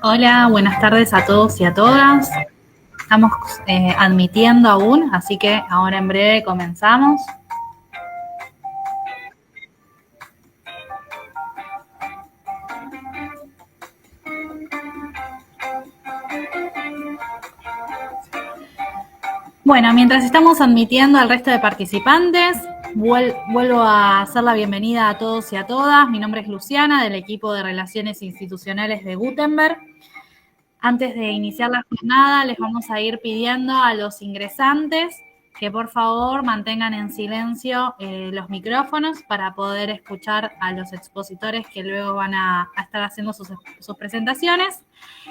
Hola, buenas tardes a todos y a todas. Estamos admitiendo aún, así que ahora en breve comenzamos. Bueno, mientras estamos admitiendo al resto de participantes, vuelvo a hacer la bienvenida a todos y a todas. Mi nombre es Luciana, del equipo de Relaciones Institucionales de Gutenberg. Antes de iniciar la jornada, les vamos a ir pidiendo a los ingresantes que por favor mantengan en silencio los micrófonos para poder escuchar a los expositores que luego van a estar haciendo sus presentaciones.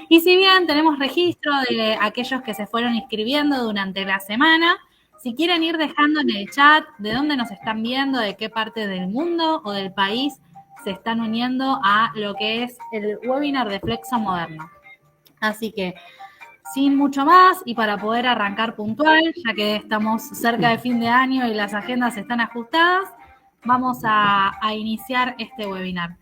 Y si bien tenemos registro de aquellos que se fueron inscribiendo durante la semana, si quieren ir dejando en el chat de dónde nos están viendo, de qué parte del mundo o del país se están uniendo a lo que es el webinar de Flexo Moderno. Así que, sin mucho más y para poder arrancar puntual, ya que estamos cerca de fin de año y las agendas están ajustadas, vamos a iniciar este webinar.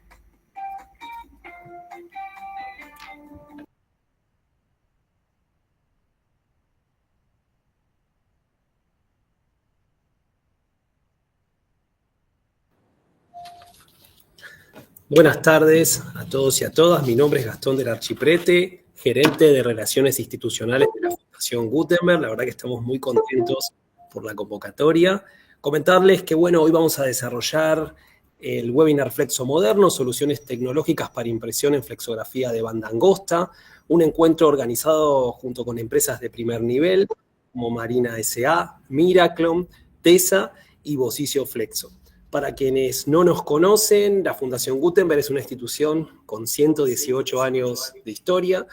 Buenas tardes a todos y a todas. Mi nombre es Gastón del Archiprete, gerente de Relaciones Institucionales de la Fundación Gutenberg. La verdad que estamos muy contentos por la convocatoria. Comentarles que, hoy vamos a desarrollar el webinar Flexo Moderno, soluciones tecnológicas para impresión en flexografía de banda angosta, un encuentro organizado junto con empresas de primer nivel como Marina S.A., Miraclon, TESA y Bosicio Flexo. Para quienes no nos conocen, la Fundación Gutenberg es una institución con 118 años de historia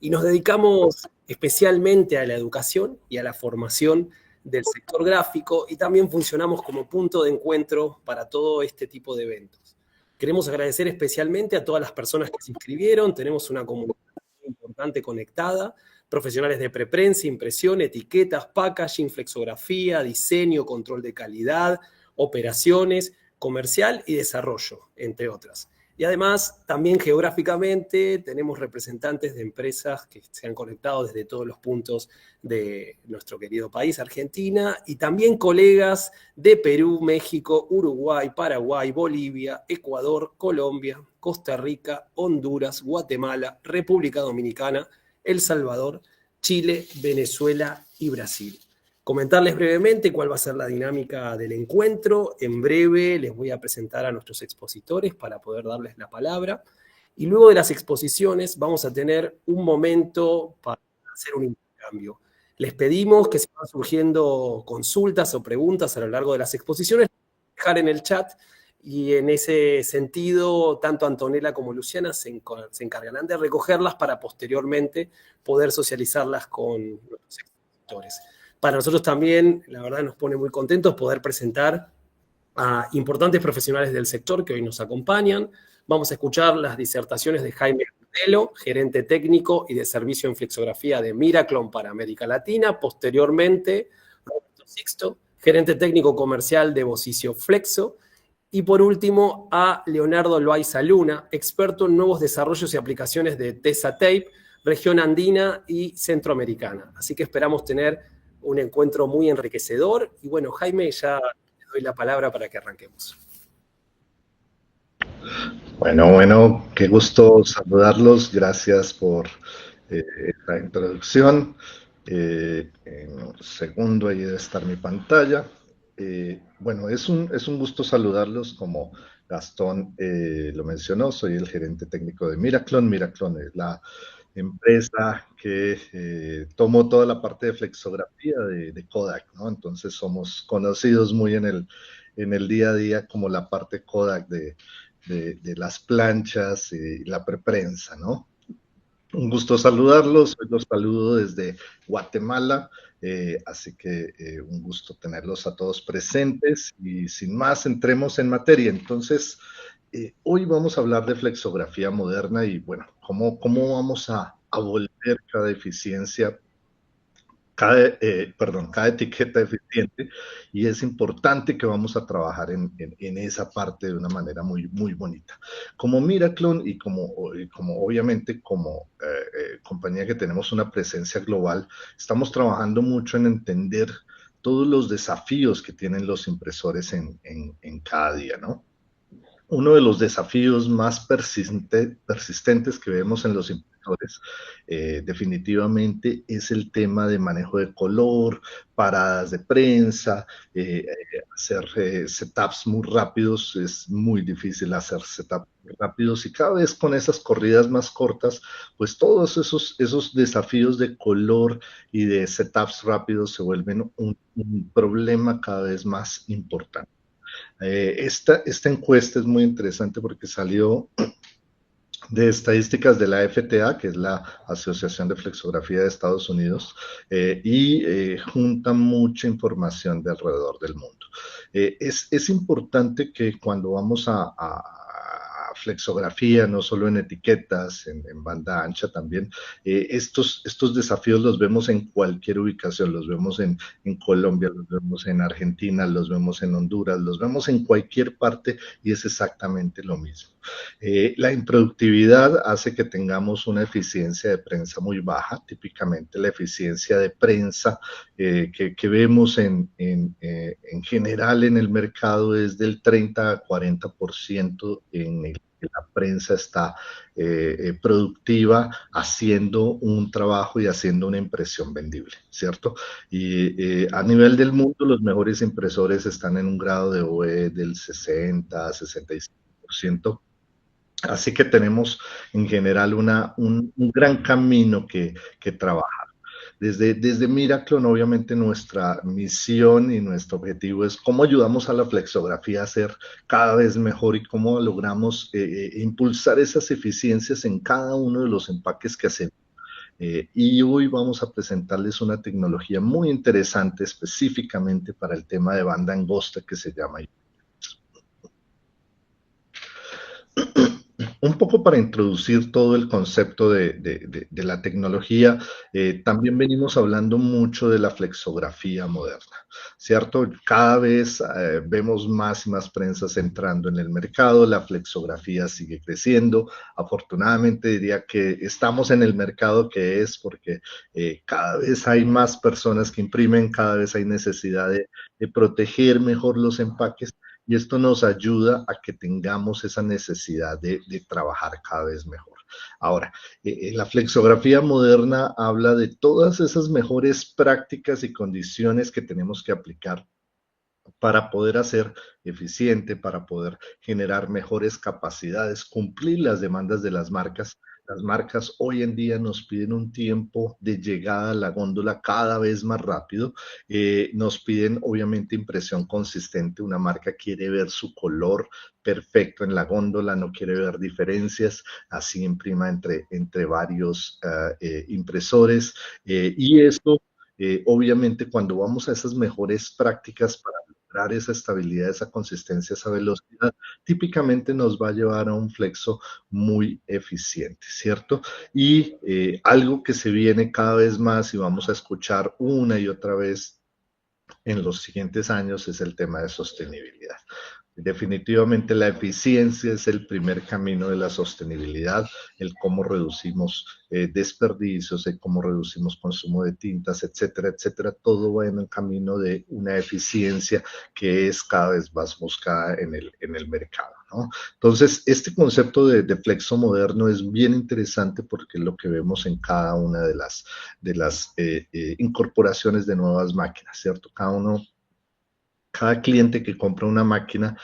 y nos dedicamos especialmente a la educación y a la formación del sector gráfico y también funcionamos como punto de encuentro para todo este tipo de eventos. Queremos agradecer especialmente a todas las personas que se inscribieron. Tenemos una comunidad muy importante conectada, profesionales de preprensa, impresión, etiquetas, packaging, flexografía, diseño, control de calidad, operaciones, comercial y desarrollo, entre otras. Y además, también geográficamente, tenemos representantes de empresas que se han conectado desde todos los puntos de nuestro querido país, Argentina, y también colegas de Perú, México, Uruguay, Paraguay, Bolivia, Ecuador, Colombia, Costa Rica, Honduras, Guatemala, República Dominicana, El Salvador, Chile, Venezuela y Brasil. Comentarles brevemente cuál va a ser la dinámica del encuentro. En breve les voy a presentar a nuestros expositores para poder darles la palabra. Y luego de las exposiciones vamos a tener un momento para hacer un intercambio. Les pedimos que si van surgiendo consultas o preguntas a lo largo de las exposiciones, dejar en el chat. Y en ese sentido, tanto Antonella como Luciana se encargarán de recogerlas para posteriormente poder socializarlas con los expositores. Para nosotros también, la verdad, nos pone muy contentos poder presentar a importantes profesionales del sector que hoy nos acompañan. Vamos a escuchar las disertaciones de Jaime Gardelo, gerente técnico y de servicio en flexografía de Miraclon para América Latina. Posteriormente, Roberto Sixto, gerente técnico comercial de Bosicio Flexo. Y por último, a Leonardo Loaiza Luna, experto en nuevos desarrollos y aplicaciones de TESA Tape, región andina y centroamericana. Así que esperamos tener un encuentro muy enriquecedor. Y Jaime, ya te doy la palabra para que arranquemos. Bueno, qué gusto saludarlos. Gracias por esta introducción. En un segundo, ahí debe estar mi pantalla. Es un gusto saludarlos. Como Gastón lo mencionó, soy el gerente técnico de Miraclon. Miraclon es la empresa que tomó toda la parte de flexografía de Kodak, ¿no? Entonces somos conocidos muy en el día a día como la parte Kodak de las planchas y la preprensa, ¿no? Un gusto saludarlos, hoy los saludo desde Guatemala, así que un gusto tenerlos a todos presentes y sin más entremos en materia. Entonces, hoy vamos a hablar de flexografía moderna y cómo vamos a volver cada eficiencia, cada etiqueta eficiente, y es importante que vamos a trabajar en esa parte de una manera muy, muy bonita. Como Miraclon y como obviamente como compañía que tenemos una presencia global, estamos trabajando mucho en entender todos los desafíos que tienen los impresores en cada día, ¿no? Uno de los desafíos más persistentes que vemos en los impresores definitivamente es el tema de manejo de color, paradas de prensa, hacer setups muy rápidos. Es muy difícil hacer setups muy rápidos y cada vez con esas corridas más cortas, pues todos esos desafíos de color y de setups rápidos se vuelven un problema cada vez más importante. Esta encuesta es muy interesante porque salió de estadísticas de la FTA, que es la Asociación de Flexografía de Estados Unidos, y junta mucha información de alrededor del mundo. Es importante que cuando vamos a flexografía, no solo en etiquetas, en banda ancha también, estos desafíos los vemos en cualquier ubicación, los vemos en Colombia, los vemos en Argentina, los vemos en Honduras, los vemos en cualquier parte y es exactamente lo mismo. La improductividad hace que tengamos una eficiencia de prensa muy baja. Típicamente la eficiencia de prensa que vemos en general en el mercado es del 30 a 40% en el que la prensa está productiva, haciendo un trabajo y haciendo una impresión vendible, ¿cierto? Y a nivel del mundo, los mejores impresores están en un grado de OE del 60 a 65%. Así que tenemos en general un gran camino que trabajar. Desde Miraclon, obviamente nuestra misión y nuestro objetivo es cómo ayudamos a la flexografía a ser cada vez mejor y cómo logramos impulsar esas eficiencias en cada uno de los empaques que hacemos. Y hoy vamos a presentarles una tecnología muy interesante específicamente para el tema de banda angosta que se llama. Un poco para introducir todo el concepto de la tecnología, también venimos hablando mucho de la flexografía moderna, ¿cierto? Cada vez vemos más y más prensas entrando en el mercado, la flexografía sigue creciendo. Afortunadamente diría que estamos en el mercado que es porque cada vez hay más personas que imprimen, cada vez hay necesidad de proteger mejor los empaques. Y esto nos ayuda a que tengamos esa necesidad de trabajar cada vez mejor. Ahora, la flexografía moderna habla de todas esas mejores prácticas y condiciones que tenemos que aplicar para poder hacer eficiente, para poder generar mejores capacidades, cumplir las demandas de las marcas. Las marcas hoy en día nos piden un tiempo de llegada a la góndola cada vez más rápido. Nos piden obviamente impresión consistente. Una marca quiere ver su color perfecto en la góndola, no quiere ver diferencias, así imprima entre varios impresores. Y esto, obviamente, cuando vamos a esas mejores prácticas para lograr esa estabilidad, esa consistencia, esa velocidad, típicamente nos va a llevar a un flexo muy eficiente, ¿cierto? Y algo que se viene cada vez más y vamos a escuchar una y otra vez en los siguientes años es el tema de sostenibilidad. Definitivamente la eficiencia es el primer camino de la sostenibilidad, el cómo reducimos desperdicios, el cómo reducimos consumo de tintas, etcétera, etcétera. Todo va en el camino de una eficiencia que es cada vez más buscada en el mercado, ¿no? Entonces, este concepto de flexo moderno es bien interesante porque es lo que vemos en cada una de las incorporaciones de nuevas máquinas, ¿cierto? Cada cliente que compra una máquina,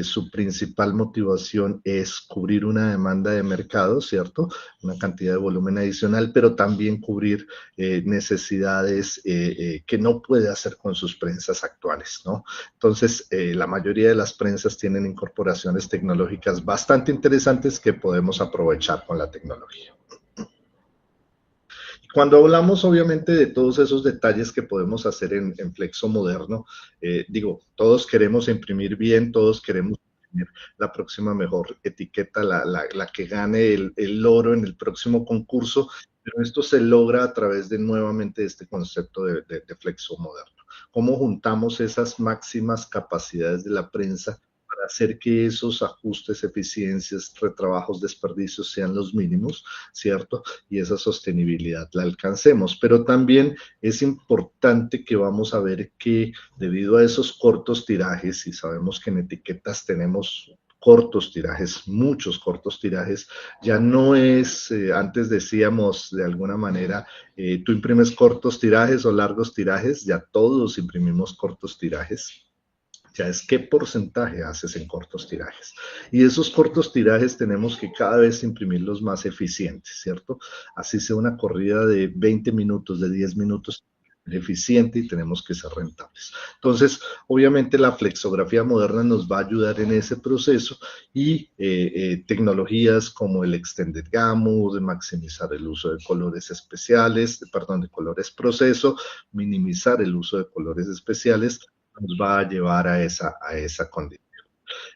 su principal motivación es cubrir una demanda de mercado, ¿cierto? Una cantidad de volumen adicional, pero también cubrir necesidades que no puede hacer con sus prensas actuales, ¿no? Entonces, la mayoría de las prensas tienen incorporaciones tecnológicas bastante interesantes que podemos aprovechar con la tecnología. Cuando hablamos obviamente de todos esos detalles que podemos hacer en flexo moderno, todos queremos imprimir bien, todos queremos imprimir la próxima mejor etiqueta, la que gane el oro en el próximo concurso, pero esto se logra a través de nuevamente este concepto de flexo moderno. ¿Cómo juntamos esas máximas capacidades de la prensa para hacer que esos ajustes, eficiencias, retrabajos, desperdicios sean los mínimos, ¿cierto? Y esa sostenibilidad la alcancemos. Pero también es importante que vamos a ver que debido a esos cortos tirajes, y sabemos que en etiquetas tenemos cortos tirajes, muchos cortos tirajes, ya no es, antes decíamos de alguna manera, tú imprimes cortos tirajes o largos tirajes, ya todos imprimimos cortos tirajes. Ya es qué porcentaje haces en cortos tirajes. Y esos cortos tirajes tenemos que cada vez imprimirlos más eficientes, ¿cierto? Así sea una corrida de 20 minutos, de 10 minutos, eficiente y tenemos que ser rentables. Entonces, obviamente la flexografía moderna nos va a ayudar en ese proceso y tecnologías como el Extended Gamut, maximizar el uso de colores especiales, perdón, de colores proceso, minimizar el uso de colores especiales, nos va a llevar a esa condición.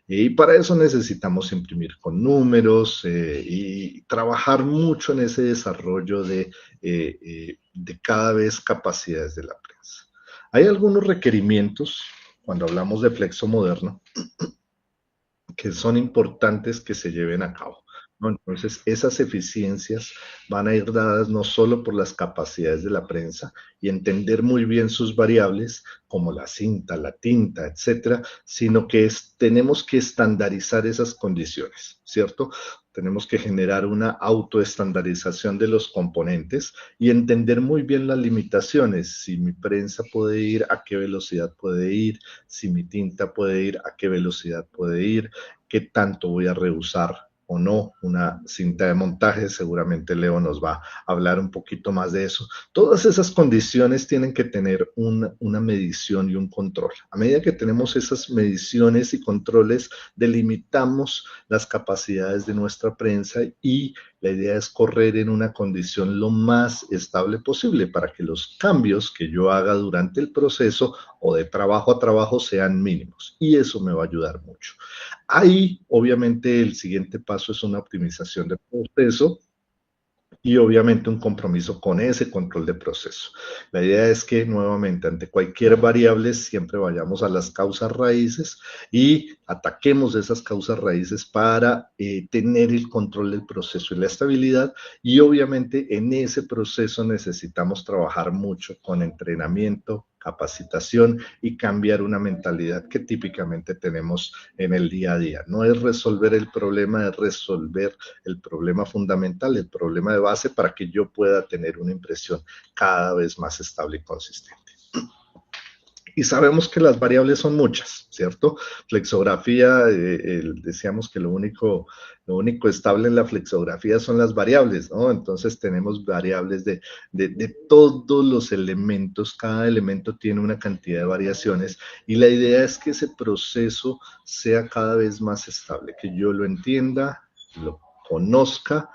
Y para eso necesitamos imprimir con números y trabajar mucho en ese desarrollo de cada vez capacidades de la prensa. Hay algunos requerimientos, cuando hablamos de flexo moderno, que son importantes que se lleven a cabo, ¿no? Entonces, esas eficiencias van a ir dadas no solo por las capacidades de la prensa y entender muy bien sus variables, como la cinta, la tinta, etcétera, sino que tenemos que estandarizar esas condiciones, ¿cierto? Tenemos que generar una autoestandarización de los componentes y entender muy bien las limitaciones. Si mi prensa puede ir, a qué velocidad puede ir, si mi tinta puede ir, a qué velocidad puede ir, qué tanto voy a reusar o no una cinta de montaje. Seguramente Leo nos va a hablar un poquito más de eso. Todas esas condiciones tienen que tener una medición y un control. A medida que tenemos esas mediciones y controles, delimitamos las capacidades de nuestra prensa y la idea es correr en una condición lo más estable posible para que los cambios que yo haga durante el proceso o de trabajo a trabajo sean mínimos. Y eso me va a ayudar mucho. Ahí, obviamente, el siguiente paso es una optimización del proceso y obviamente un compromiso con ese control de proceso. La idea es que nuevamente ante cualquier variable siempre vayamos a las causas raíces y ataquemos esas causas raíces para tener el control del proceso y la estabilidad, y obviamente en ese proceso necesitamos trabajar mucho con entrenamiento, capacitación y cambiar una mentalidad que típicamente tenemos en el día a día. No es resolver el problema, es resolver el problema fundamental, el problema de base para que yo pueda tener una impresión cada vez más estable y consistente. Y sabemos que las variables son muchas, ¿cierto? Flexografía, decíamos que lo único estable en la flexografía son las variables, ¿no? Entonces tenemos variables de todos los elementos, cada elemento tiene una cantidad de variaciones y la idea es que ese proceso sea cada vez más estable, que yo lo entienda, lo conozcan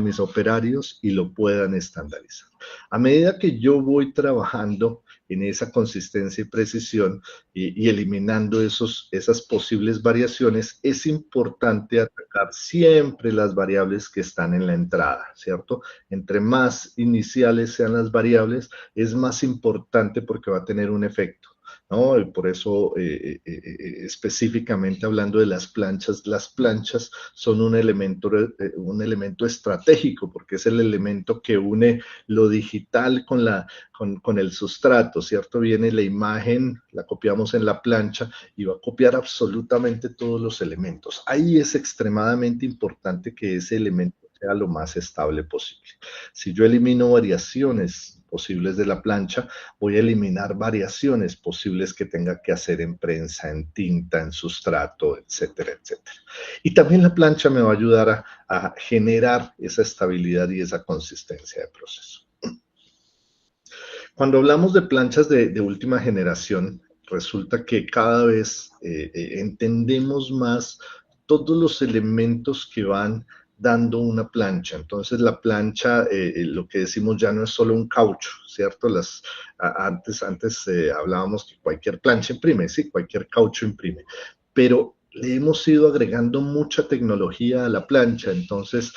mis operarios y lo puedan estandarizar. A medida que yo voy trabajando en esa consistencia y precisión y eliminando esas posibles variaciones, es importante atacar siempre las variables que están en la entrada, ¿cierto? Entre más iniciales sean las variables, es más importante porque va a tener un efecto, ¿no? Y por eso, específicamente hablando de las planchas son un elemento estratégico, porque es el elemento que une lo digital con el sustrato, ¿cierto? Viene la imagen, la copiamos en la plancha y va a copiar absolutamente todos los elementos. Ahí es extremadamente importante que ese elemento sea lo más estable posible. Si yo elimino variaciones posibles de la plancha, voy a eliminar variaciones posibles que tenga que hacer en prensa, en tinta, en sustrato, etcétera, etcétera. Y también la plancha me va a ayudar a generar esa estabilidad y esa consistencia de proceso. Cuando hablamos de planchas de última generación, resulta que cada vez entendemos más todos los elementos que van dando una plancha. Entonces la plancha, lo que decimos ya no es solo un caucho, ¿cierto? Antes hablábamos que cualquier plancha imprime, sí, cualquier caucho imprime, pero le hemos ido agregando mucha tecnología a la plancha, entonces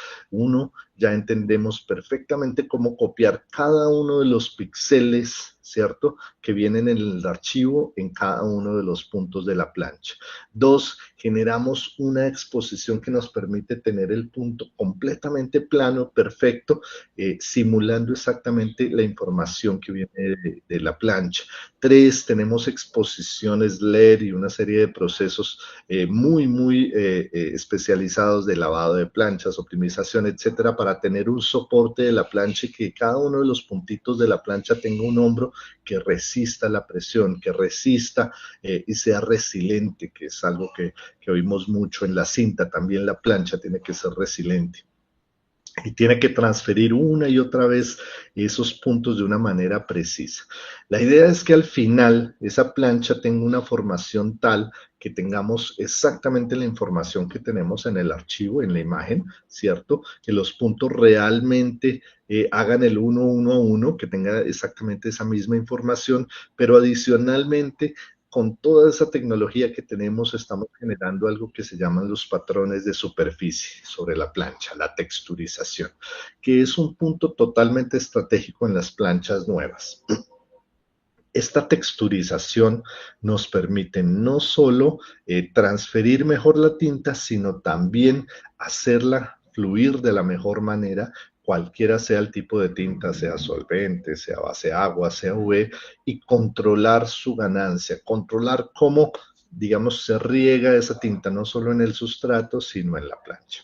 ya entendemos perfectamente cómo copiar cada uno de los píxeles ¿cierto? Que vienen en el archivo en cada uno de los puntos de la plancha. 2, generamos una exposición que nos permite tener el punto completamente plano, perfecto, simulando exactamente la información que viene de la plancha. 3, tenemos exposiciones LED y una serie de procesos muy especializados de lavado de planchas, optimización, etcétera, para tener un soporte de la plancha y que cada uno de los puntitos de la plancha tenga un hombro que resista la presión, que resista y sea resiliente, que es algo que oímos mucho en la cinta. También la plancha tiene que ser resiliente y tiene que transferir una y otra vez esos puntos de una manera precisa. La idea es que al final esa plancha tenga una formación tal que tengamos exactamente la información que tenemos en el archivo, en la imagen, ¿cierto? Que los puntos realmente hagan el 1, 1 a 1, que tenga exactamente esa misma información, pero adicionalmente con toda esa tecnología que tenemos, estamos generando algo que se llaman los patrones de superficie sobre la plancha, la texturización, que es un punto totalmente estratégico en las planchas nuevas. Esta texturización nos permite no solo transferir mejor la tinta, sino también hacerla fluir de la mejor manera, cualquiera sea el tipo de tinta, sea solvente, sea base agua, sea UV, y controlar su ganancia, controlar cómo, digamos, se riega esa tinta, no solo en el sustrato, sino en la plancha.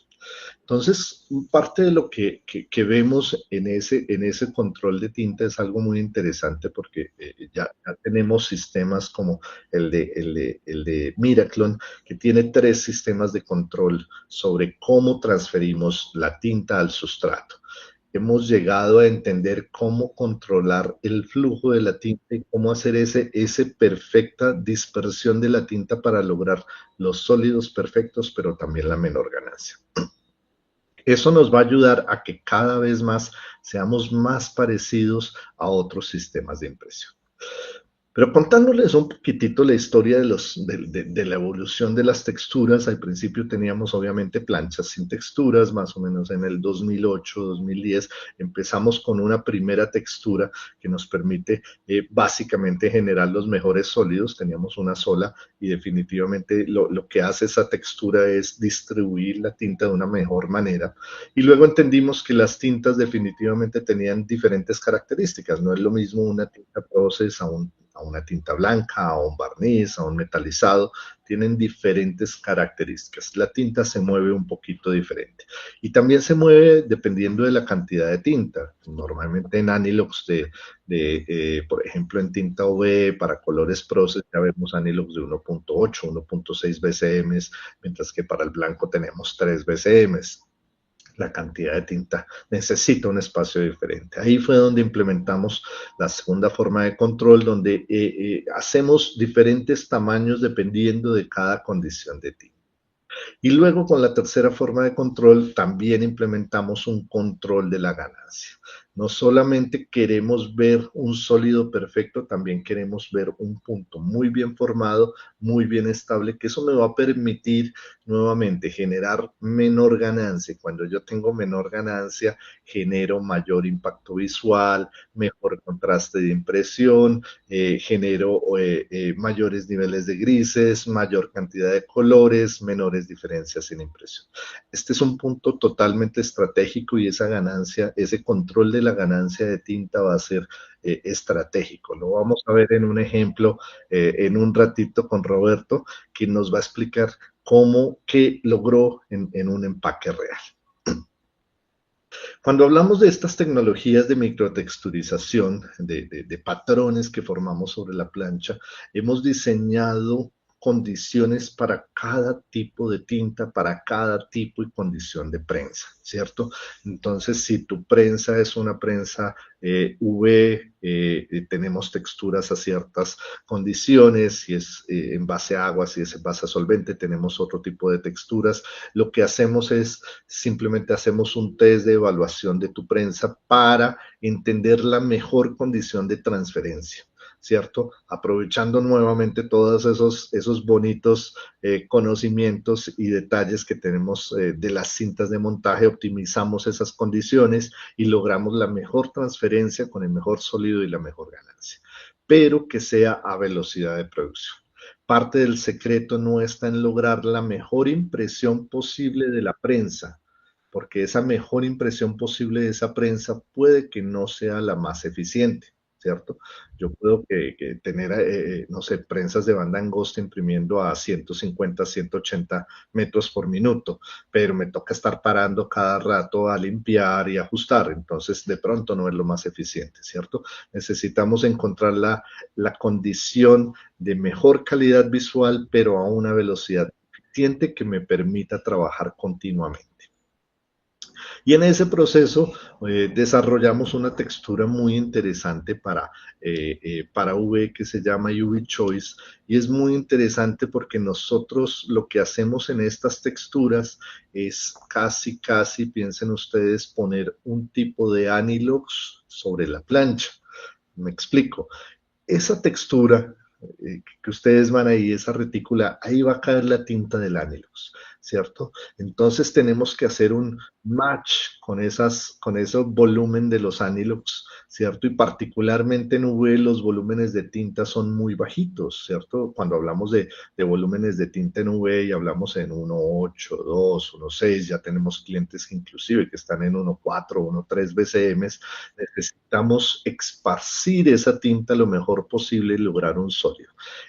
Entonces, parte de lo que vemos en ese control de tinta es algo muy interesante porque ya tenemos sistemas como el de Miraclon, que tiene 3 sistemas de control sobre cómo transferimos la tinta al sustrato. Hemos llegado a entender cómo controlar el flujo de la tinta y cómo hacer ese perfecta dispersión de la tinta para lograr los sólidos perfectos, pero también la menor ganancia. Eso nos va a ayudar a que cada vez más seamos más parecidos a otros sistemas de impresión. Pero contándoles un poquitito la historia de la evolución de las texturas, al principio teníamos obviamente planchas sin texturas, más o menos en el 2008, 2010, empezamos con una primera textura que nos permite básicamente generar los mejores sólidos, teníamos una sola y definitivamente lo que hace esa textura es distribuir la tinta de una mejor manera. Y luego entendimos que las tintas definitivamente tenían diferentes características, no es lo mismo una tinta process a una tinta blanca, a un barniz, a un metalizado, tienen diferentes características. La tinta se mueve un poquito diferente. Y también se mueve dependiendo de la cantidad de tinta. Normalmente en Anilox, por ejemplo, en tinta UV para colores process, ya vemos Anilox de 1.8, 1.6 BCM, mientras que para el blanco tenemos 3 BCM. La cantidad de tinta necesita un espacio diferente. Ahí fue donde implementamos la segunda forma de control, donde hacemos diferentes tamaños dependiendo de cada condición de tinta. Y luego con la tercera forma de control también implementamos un control de la ganancia. No solamente queremos ver un sólido perfecto, también queremos ver un punto muy bien formado, muy bien estable, que eso me va a permitir nuevamente generar menor ganancia. Cuando yo tengo menor ganancia, genero mayor impacto visual, mejor contraste de impresión, genero mayores niveles de grises, mayor cantidad de colores, menores diferencias en impresión. Este es un punto totalmente estratégico y esa ganancia, ese control de la ganancia de tinta va a ser estratégico. Lo vamos a ver en un ejemplo en un ratito con Roberto, que nos va a explicar qué logró en un empaque real. Cuando hablamos de estas tecnologías de microtexturización, de patrones que formamos sobre la plancha, hemos diseñado condiciones para cada tipo de tinta, para cada tipo y condición de prensa, ¿cierto? Entonces, si tu prensa es una prensa UV, tenemos texturas a ciertas condiciones, si es en base a agua, si es en base a solvente, tenemos otro tipo de texturas. Lo que hacemos es, simplemente hacemos un test de evaluación de tu prensa para entender la mejor condición de transferencia. ¿cierto? Aprovechando nuevamente todos esos bonitos conocimientos y detalles que tenemos de las cintas de montaje, optimizamos esas condiciones y logramos la mejor transferencia con el mejor sólido y la mejor ganancia, pero que sea a velocidad de producción. Parte del secreto no está en lograr la mejor impresión posible de la prensa, porque esa mejor impresión posible de esa prensa puede que no sea la más eficiente, ¿cierto? Yo puedo tener, no sé, prensas de banda angosta imprimiendo a 150, 180 metros por minuto, pero me toca estar parando cada rato a limpiar y ajustar, entonces de pronto no es lo más eficiente, ¿cierto? Necesitamos encontrar la condición de mejor calidad visual, pero a una velocidad eficiente que me permita trabajar continuamente. Y en ese proceso desarrollamos una textura muy interesante para UV que se llama UV Choice, y es muy interesante porque nosotros lo que hacemos en estas texturas es casi, piensen ustedes, poner un tipo de Anilux sobre la plancha. Me explico. Esa textura que ustedes van ahí, esa retícula, ahí va a caer la tinta del Anilux, ¿cierto? Entonces tenemos que hacer un match con esos volumen de los Anilux, ¿cierto? Y particularmente en UV los volúmenes de tinta son muy bajitos, ¿cierto? Cuando hablamos de volúmenes de tinta en UV y hablamos en 1.8, 2, 1.6, ya tenemos clientes que inclusive que están en 1.4, 1.3 BCMs, necesitamos esparcir esa tinta lo mejor posible y lograr un sólido.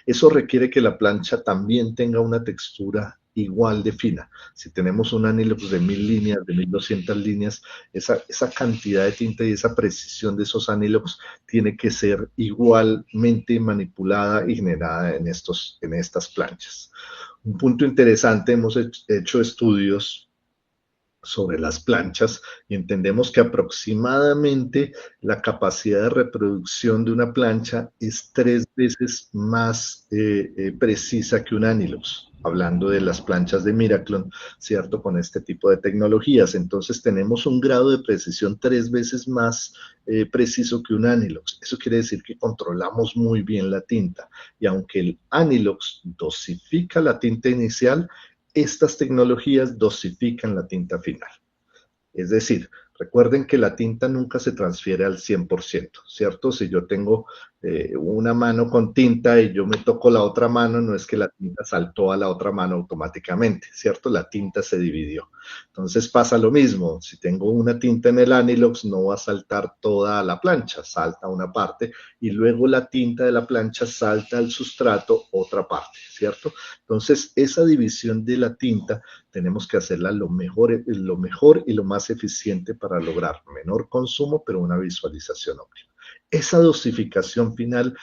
Eso requiere que la plancha también tenga una textura igual de fina. Si tenemos un Anilux de 1000 líneas, de 1200 líneas, esa cantidad de tinta y esa precisión de esos Anilux tiene que ser igualmente manipulada y generada en estas planchas. Un punto interesante, hemos hecho estudios sobre las planchas y entendemos que aproximadamente la capacidad de reproducción de una plancha es 3 veces más precisa que un Anilux, hablando de las planchas de Miraclon, ¿cierto? Con este tipo de tecnologías. Entonces tenemos un grado de precisión 3 veces más preciso que un Anilux. Eso quiere decir que controlamos muy bien la tinta. Y aunque el Anilux dosifica la tinta inicial, estas tecnologías dosifican la tinta final. Es decir, recuerden que la tinta nunca se transfiere al 100%, ¿cierto? Si yo tengo una mano con tinta y yo me toco la otra mano, no es que la tinta saltó a la otra mano automáticamente, ¿cierto? La tinta se dividió. Entonces pasa lo mismo, si tengo una tinta en el Anilux, no va a saltar toda a la plancha, salta una parte y luego la tinta de la plancha salta al sustrato otra parte, ¿cierto? Entonces esa división de la tinta tenemos que hacerla lo mejor y lo más eficiente para lograr menor consumo, pero una visualización óptima. Esa dosificación final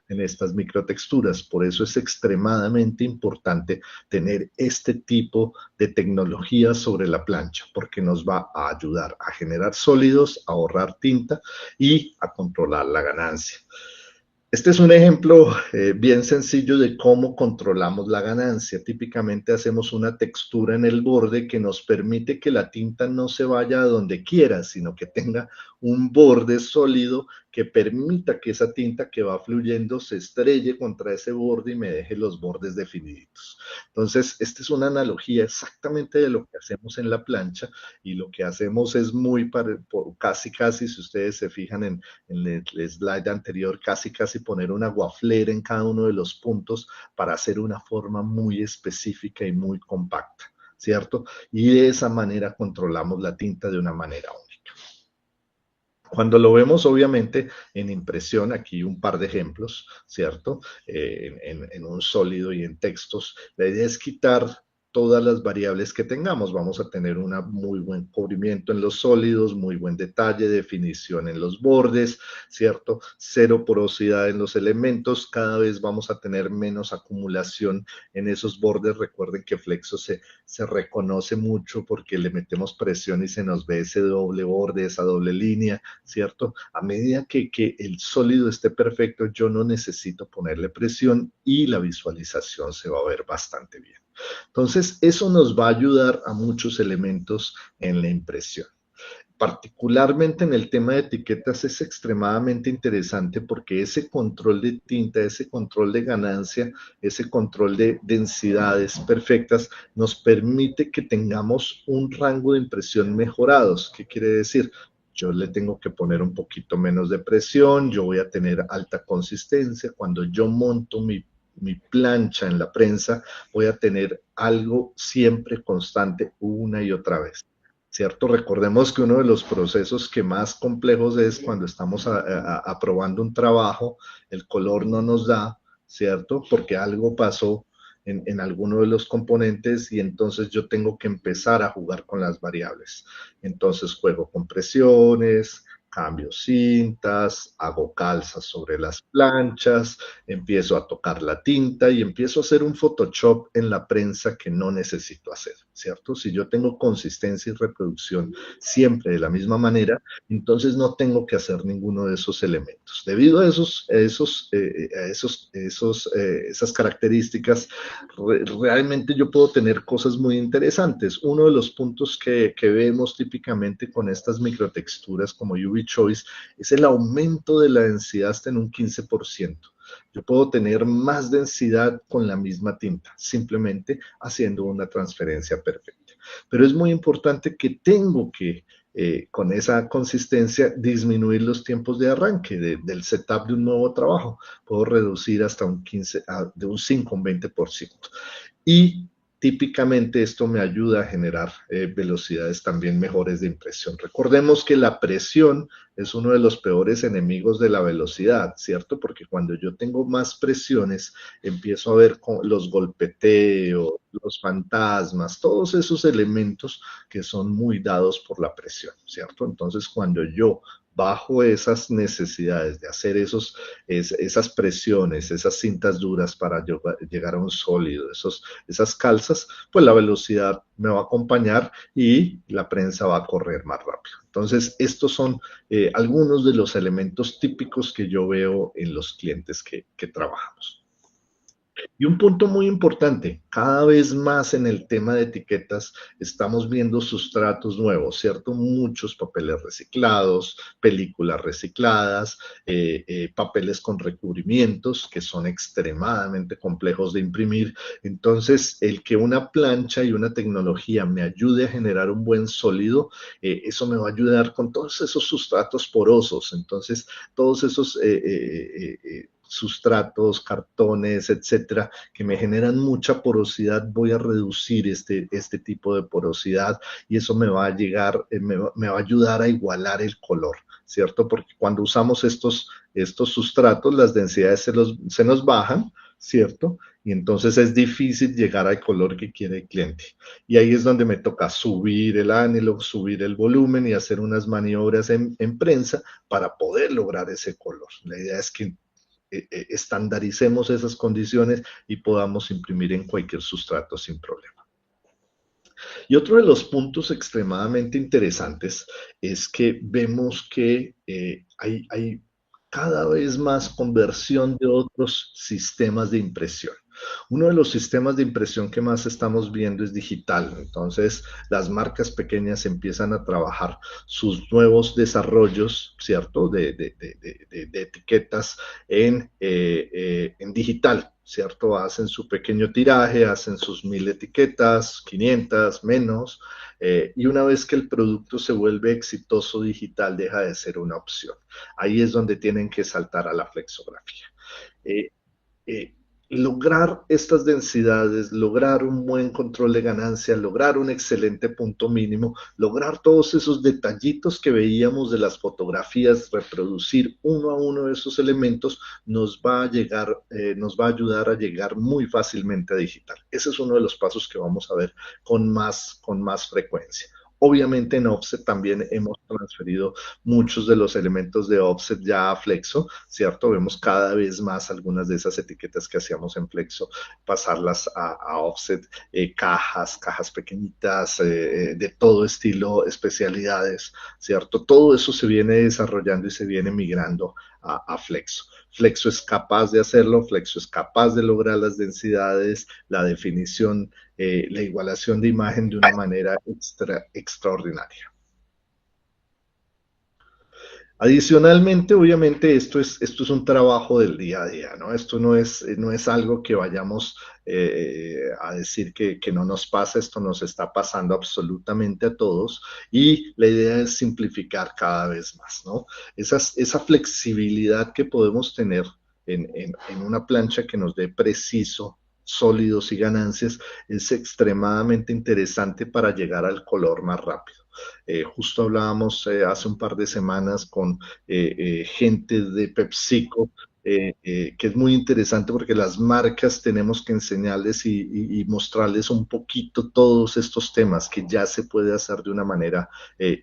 en estas microtexturas, por eso es extremadamente importante tener este tipo de tecnología sobre la plancha, porque nos va a ayudar a generar sólidos, a ahorrar tinta y a controlar la ganancia. Este es un ejemplo bien sencillo de cómo controlamos la ganancia. Típicamente hacemos una textura en el borde que nos permite que la tinta no se vaya a donde quiera, sino que tenga un borde sólido que permita que esa tinta que va fluyendo se estrelle contra ese borde y me deje los bordes definidos. Entonces, esta es una analogía exactamente de lo que hacemos en la plancha, y lo que hacemos es casi, si ustedes se fijan en el slide anterior, casi poner una guaflera en cada uno de los puntos para hacer una forma muy específica y muy compacta, ¿cierto? Y de esa manera controlamos la tinta de una manera única. Cuando lo vemos, obviamente, en impresión, aquí un par de ejemplos, ¿cierto? En un sólido y en textos, la idea es quitar todas las variables que tengamos. Vamos a tener un muy buen cubrimiento en los sólidos, muy buen detalle, definición en los bordes, ¿cierto? Cero porosidad en los elementos, cada vez vamos a tener menos acumulación en esos bordes. Recuerden que Flexo se reconoce mucho porque le metemos presión y se nos ve ese doble borde, esa doble línea, ¿cierto? A medida que el sólido esté perfecto, yo no necesito ponerle presión y la visualización se va a ver bastante bien. Entonces, eso nos va a ayudar a muchos elementos en la impresión. Particularmente en el tema de etiquetas es extremadamente interesante porque ese control de tinta, ese control de ganancia, ese control de densidades perfectas nos permite que tengamos un rango de impresión mejorados. ¿Qué quiere decir? Yo le tengo que poner un poquito menos de presión, yo voy a tener alta consistencia. Cuando yo monto mi plancha en la prensa, voy a tener algo siempre constante una y otra vez. ¿Cierto? Recordemos que uno de los procesos que más complejos es cuando estamos aprobando un trabajo, el color no nos da, ¿cierto? Porque algo pasó en alguno de los componentes y entonces yo tengo que empezar a jugar con las variables. Entonces juego con presiones, cambio cintas, hago calzas sobre las planchas, empiezo a tocar la tinta y empiezo a hacer un Photoshop en la prensa que no necesito hacer, ¿cierto? Si yo tengo consistencia y reproducción siempre de la misma manera, entonces no tengo que hacer ninguno de esos elementos. Debido a esas características, realmente yo puedo tener cosas muy interesantes. Uno de los puntos que vemos típicamente con estas microtexturas como UV Choice es el aumento de la densidad hasta en un 15%. Yo puedo tener más densidad con la misma tinta, simplemente haciendo una transferencia perfecta. Pero es muy importante que tengo que, con esa consistencia, disminuir los tiempos de arranque del setup de un nuevo trabajo. Puedo reducir hasta un 15, de un 5 a un 20%. Y típicamente esto me ayuda a generar velocidades también mejores de impresión. Recordemos que la presión es uno de los peores enemigos de la velocidad, ¿cierto? Porque cuando yo tengo más presiones, empiezo a ver los golpeteos, los fantasmas, todos esos elementos que son muy dados por la presión, ¿cierto? Entonces, cuando yo bajo esas necesidades de hacer esas presiones, esas cintas duras para llegar a un sólido, esas calzas, pues la velocidad me va a acompañar y la prensa va a correr más rápido. Entonces, estos son algunos de los elementos típicos que yo veo en los clientes que trabajamos. Y un punto muy importante, cada vez más en el tema de etiquetas estamos viendo sustratos nuevos, ¿cierto? Muchos papeles reciclados, películas recicladas, papeles con recubrimientos que son extremadamente complejos de imprimir. Entonces, el que una plancha y una tecnología me ayude a generar un buen sólido, eso me va a ayudar con todos esos sustratos porosos. Entonces, todos esos sustratos, cartones, etcétera, que me generan mucha porosidad, voy a reducir este tipo de porosidad y eso me va a me va a ayudar a igualar el color, ¿cierto? Porque cuando usamos estos sustratos, las densidades se nos bajan, ¿cierto? Y entonces es difícil llegar al color que quiere el cliente. Y ahí es donde me toca subir el ánilo, subir el volumen y hacer unas maniobras en prensa para poder lograr ese color. La idea es que estandaricemos esas condiciones y podamos imprimir en cualquier sustrato sin problema. Y otro de los puntos extremadamente interesantes es que vemos que hay cada vez más conversión de otros sistemas de impresión. Uno de los sistemas de impresión que más estamos viendo es digital. Entonces, las marcas pequeñas empiezan a trabajar sus nuevos desarrollos, ¿cierto? De etiquetas en digital, ¿cierto? Hacen su pequeño tiraje, hacen sus 1000 etiquetas, 500, menos, y una vez que el producto se vuelve exitoso digital, deja de ser una opción. Ahí es donde tienen que saltar a la flexografía. Lograr estas densidades, lograr un buen control de ganancia, lograr un excelente punto mínimo, lograr todos esos detallitos que veíamos de las fotografías, reproducir uno a uno de esos elementos, nos va a ayudar a llegar muy fácilmente a digital. Ese es uno de los pasos que vamos a ver con más frecuencia. Obviamente en Offset también hemos transferido muchos de los elementos de Offset ya a Flexo, ¿cierto? Vemos cada vez más algunas de esas etiquetas que hacíamos en Flexo, pasarlas a Offset, cajas pequeñitas, de todo estilo, especialidades, ¿cierto? Todo eso se viene desarrollando y se viene migrando a Flexo. Flexo es capaz de hacerlo, Flexo es capaz de lograr las densidades, la definición, la igualación de imagen de una manera extraordinaria. Adicionalmente, obviamente, esto es un trabajo del día a día, ¿no? Esto no es algo que vayamos a decir que no nos pasa, esto nos está pasando absolutamente a todos y la idea es simplificar cada vez más, ¿no? Esa flexibilidad que podemos tener en una plancha que nos dé preciso, sólidos y ganancias es extremadamente interesante para llegar al color más rápido. Justo hablábamos hace un par de semanas con gente de PepsiCo, que es muy interesante porque las marcas tenemos que enseñarles y mostrarles un poquito todos estos temas que ya se puede hacer de una manera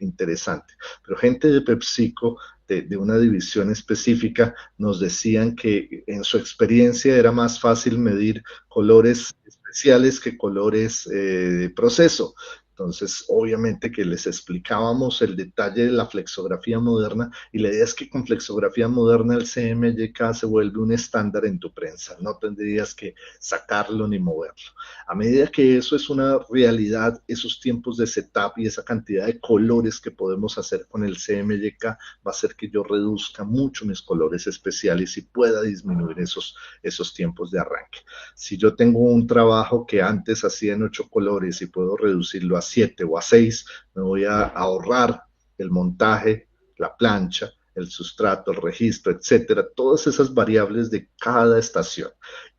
interesante. Pero gente de PepsiCo, de una división específica, nos decían que en su experiencia era más fácil medir colores especiales que colores de proceso. Entonces, obviamente que les explicábamos el detalle de la flexografía moderna y la idea es que con flexografía moderna el CMYK se vuelve un estándar en tu prensa, no tendrías que sacarlo ni moverlo. A medida que eso es una realidad, esos tiempos de setup y esa cantidad de colores que podemos hacer con el CMYK va a hacer que yo reduzca mucho mis colores especiales y pueda disminuir esos tiempos de arranque. Si yo tengo un trabajo que antes hacía en 8 colores y puedo reducirlo a 7 o a 6, me voy a ahorrar el montaje, la plancha, el sustrato, el registro, etcétera, todas esas variables de cada estación.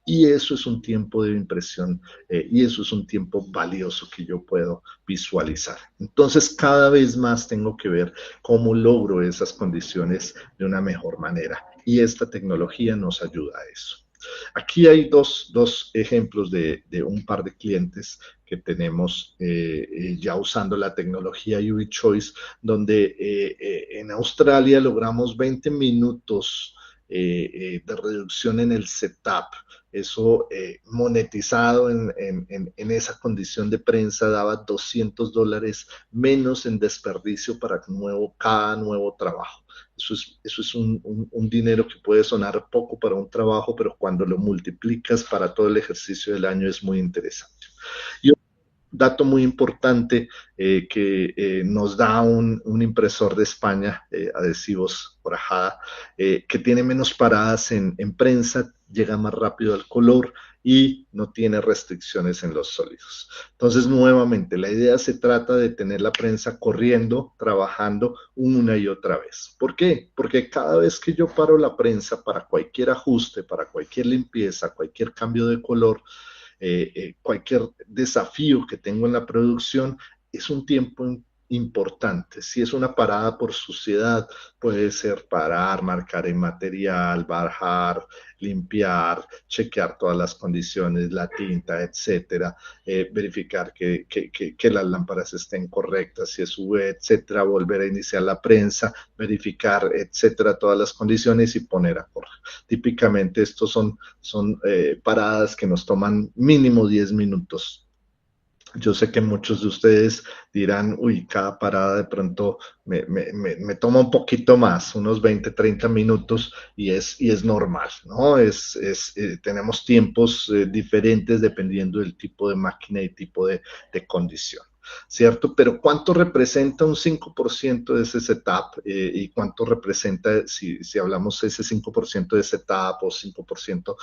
Y eso es un tiempo de impresión y eso es un tiempo valioso que yo puedo visualizar. Entonces, cada vez más tengo que ver cómo logro esas condiciones de una mejor manera. Y esta tecnología nos ayuda a eso. Aquí hay dos ejemplos de un par de clientes que tenemos ya usando la tecnología UV Choice, donde en Australia logramos 20 minutos de reducción en el setup. Eso monetizado en esa condición de prensa daba $200 menos en desperdicio para cada nuevo trabajo. Eso es un dinero que puede sonar poco para un trabajo, pero cuando lo multiplicas para todo el ejercicio del año es muy interesante. Y un dato muy importante que nos da un impresor de España, Adhesivos Orajada, que tiene menos paradas en prensa, llega más rápido al color y no tiene restricciones en los sólidos. Entonces, nuevamente, la idea se trata de tener la prensa corriendo, trabajando una y otra vez. ¿Por qué? Porque cada vez que yo paro la prensa para cualquier ajuste, para cualquier limpieza, cualquier cambio de color, cualquier desafío que tengo en la producción, es un tiempo importante. Si es una parada por suciedad, puede ser parar, marcar el material, bajar, limpiar, chequear todas las condiciones, la tinta, etcétera, verificar que las lámparas estén correctas, si es UV, etcétera, volver a iniciar la prensa, verificar, etcétera, todas las condiciones y poner a correr. Típicamente estos son paradas que nos toman mínimo 10 minutos. Yo sé que muchos de ustedes dirán, uy, cada parada de pronto me toma un poquito más, unos 20, 30 minutos y es normal, ¿no? Tenemos tiempos diferentes dependiendo del tipo de máquina y tipo de condición, ¿cierto? Pero ¿cuánto representa un 5% de ese setup y cuánto representa, si hablamos ese 5% de setup o 5%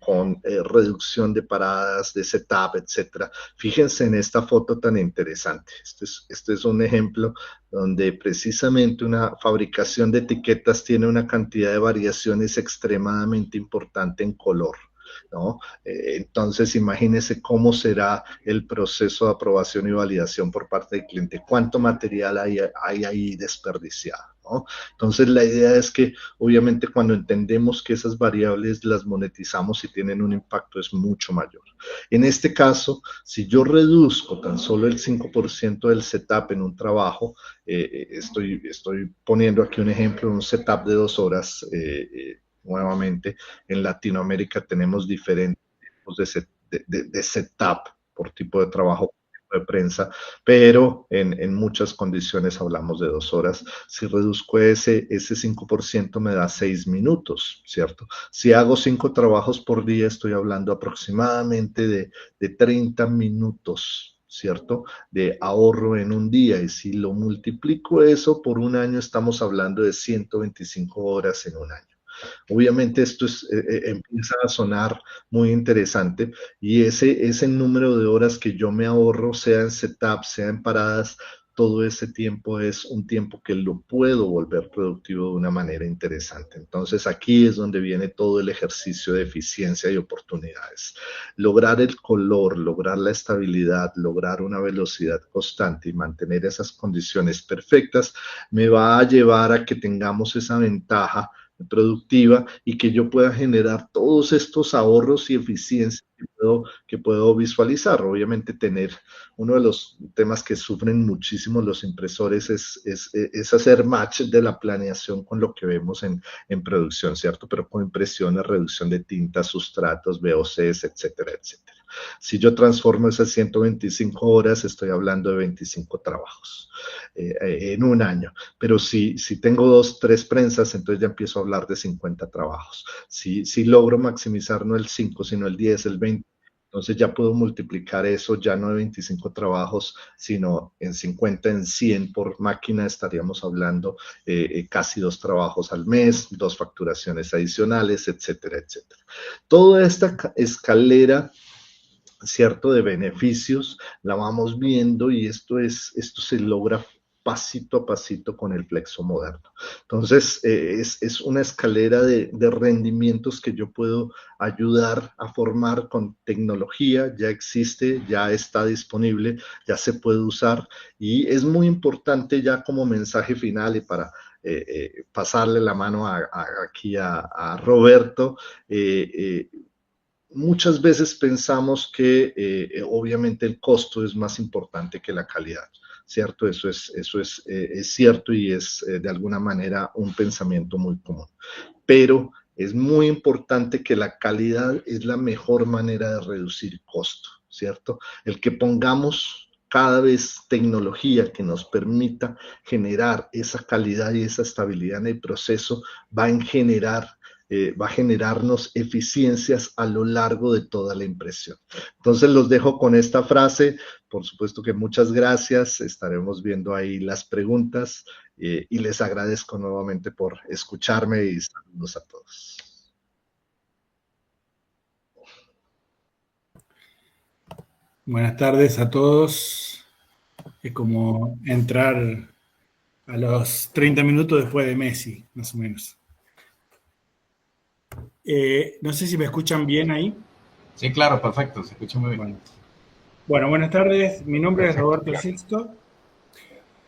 con reducción de paradas de setup, etcétera? Fíjense en esta foto tan interesante. Este es un ejemplo donde precisamente una fabricación de etiquetas tiene una cantidad de variaciones extremadamente importante en color, ¿no? Entonces, imagínense cómo será el proceso de aprobación y validación por parte del cliente. ¿Cuánto material hay ahí desperdiciado, ¿no? Entonces, la idea es que, obviamente, cuando entendemos que esas variables las monetizamos y tienen un impacto, es mucho mayor. En este caso, si yo reduzco tan solo el 5% del setup en un trabajo, estoy poniendo aquí un ejemplo, un setup de 2 horas, nuevamente, en Latinoamérica tenemos diferentes tipos de setup por tipo de trabajo, de prensa, pero en muchas condiciones hablamos de 2 horas. Si reduzco ese 5% me da 6 minutos, ¿cierto? Si hago 5 trabajos por día, estoy hablando aproximadamente de 30 minutos ¿cierto? De ahorro en un día, y si lo multiplico eso por un año, estamos hablando de 125 horas en un año. Obviamente esto empieza a sonar muy interesante, y ese número de horas que yo me ahorro, sea en setup, sea en paradas, todo ese tiempo es un tiempo que lo puedo volver productivo de una manera interesante. Entonces aquí es donde viene todo el ejercicio de eficiencia y oportunidades. Lograr el color, lograr la estabilidad, lograr una velocidad constante y mantener esas condiciones perfectas me va a llevar a que tengamos esa ventaja productiva y que yo pueda generar todos estos ahorros y eficiencias que puedo visualizar. Obviamente tener uno de los temas que sufren muchísimo los impresores es hacer match de la planeación con lo que vemos en producción, ¿cierto? Pero con impresiones, reducción de tintas, sustratos, VOCs, etcétera, etcétera. Si yo transformo esas 125 horas, estoy hablando de 25 trabajos en un año. Pero si tengo 2, 3 prensas, entonces ya empiezo a hablar de 50 trabajos. Si logro maximizar no el 5, sino el 10, el 20, entonces ya puedo multiplicar eso, ya no de 25 trabajos, sino en 50, en 100 por máquina, estaríamos hablando casi 2 trabajos al mes, 2 facturaciones adicionales, etcétera, etcétera. Toda esta escalera, ¿cierto?, de beneficios, la vamos viendo, y esto se logra pasito a pasito con el Flexo moderno. Entonces, es una escalera de rendimientos que yo puedo ayudar a formar con tecnología. Ya existe, ya está disponible, ya se puede usar, y es muy importante ya como mensaje final y para pasarle la mano aquí a Roberto. Muchas veces pensamos que obviamente el costo es más importante que la calidad, ¿cierto? Eso es cierto, y es de alguna manera un pensamiento muy común. Pero es muy importante que la calidad es la mejor manera de reducir costo, ¿cierto? El que pongamos cada vez tecnología que nos permita generar esa calidad y esa estabilidad en el proceso va a generarnos eficiencias a lo largo de toda la impresión. Entonces los dejo con esta frase. Por supuesto que muchas gracias. Estaremos viendo ahí las preguntas y les agradezco nuevamente por escucharme, y saludos a todos. Buenas tardes a todos. Es como entrar a los 30 minutos después de Messi, más o menos. No sé si me escuchan bien ahí. Sí, claro, perfecto, se escucha muy bien. Bueno, buenas tardes. Mi nombre es Roberto Sixto.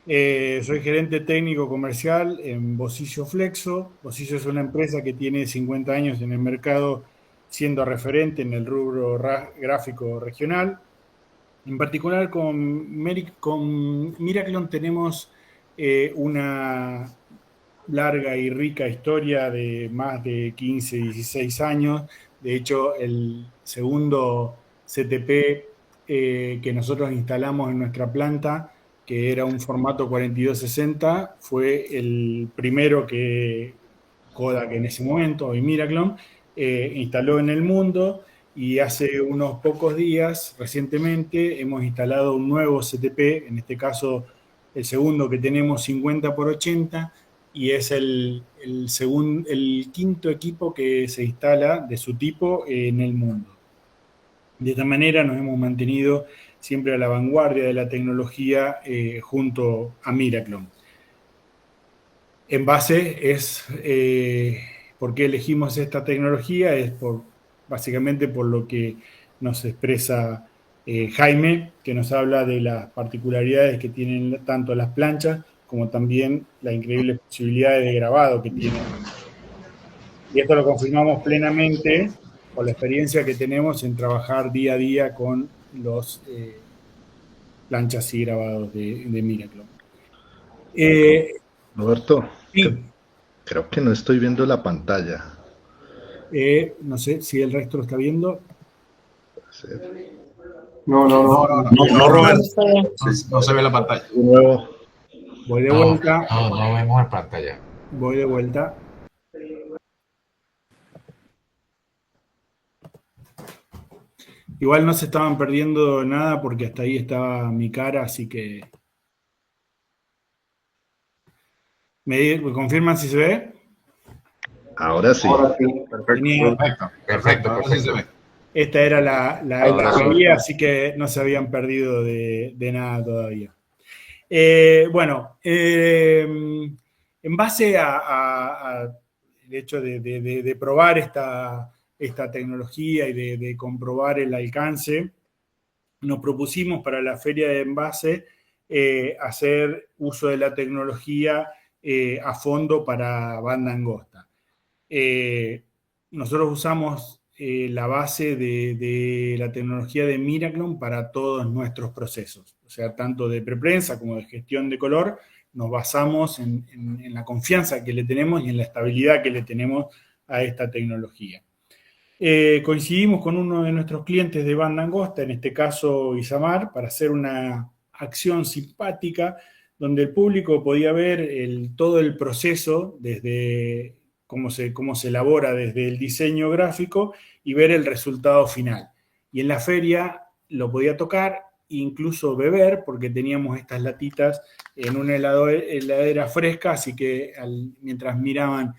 Soy gerente técnico comercial en Bocillo Flexo. Bocillo es una empresa que tiene 50 años en el mercado, siendo referente en el rubro gráfico regional. En particular con Miraclon tenemos una larga y rica historia de más de 15, 16 años. De hecho, el segundo CTP que nosotros instalamos en nuestra planta, que era un formato 4260, fue el primero que Kodak en ese momento, hoy Miraclon, instaló en el mundo. Y hace unos pocos días, recientemente, hemos instalado un nuevo CTP, en este caso el segundo que tenemos, 50x80, y es el quinto equipo que se instala de su tipo en el mundo. De esta manera nos hemos mantenido siempre a la vanguardia de la tecnología junto a Miraclon. En base ¿por qué elegimos esta tecnología? Es básicamente por lo que nos expresa Jaime, que nos habla de las particularidades que tienen tanto las planchas como también las increíbles posibilidades de grabado que tienen. Y esto lo confirmamos plenamente con la experiencia que tenemos en trabajar día a día con los planchas y grabados de Miraclon. Roberto, Sí. Creo que no estoy viendo la pantalla. No sé si el resto lo está viendo. No, Roberto. No se ve la pantalla. De nuevo. Voy de vuelta. No vemos la pantalla. Voy de vuelta. Igual no se estaban perdiendo nada porque hasta ahí estaba mi cara, así que... ¿Me confirman si se ve? Ahora sí. Ahora sí, perfecto. Tenía- Perfecto, ahora sí se ve. Esta era la Ahora sí. guía, así que no se habían perdido de nada todavía. Bueno, en base al hecho de probar esta tecnología y de comprobar el alcance, nos propusimos para la feria de envase hacer uso de la tecnología a fondo para banda angosta. Nosotros usamos la base de la tecnología de Miraklon para todos nuestros procesos, o sea, tanto de preprensa como de gestión de color. Nos basamos en la confianza que le tenemos y en la estabilidad que le tenemos a esta tecnología. Coincidimos con uno de nuestros clientes de banda angosta, en este caso Isamar, para hacer una acción simpática donde el público podía ver todo el proceso, desde cómo se elabora desde el diseño gráfico y ver el resultado final. Y en la feria lo podía tocar, incluso beber, porque teníamos estas latitas en una heladera fresca, así que mientras miraban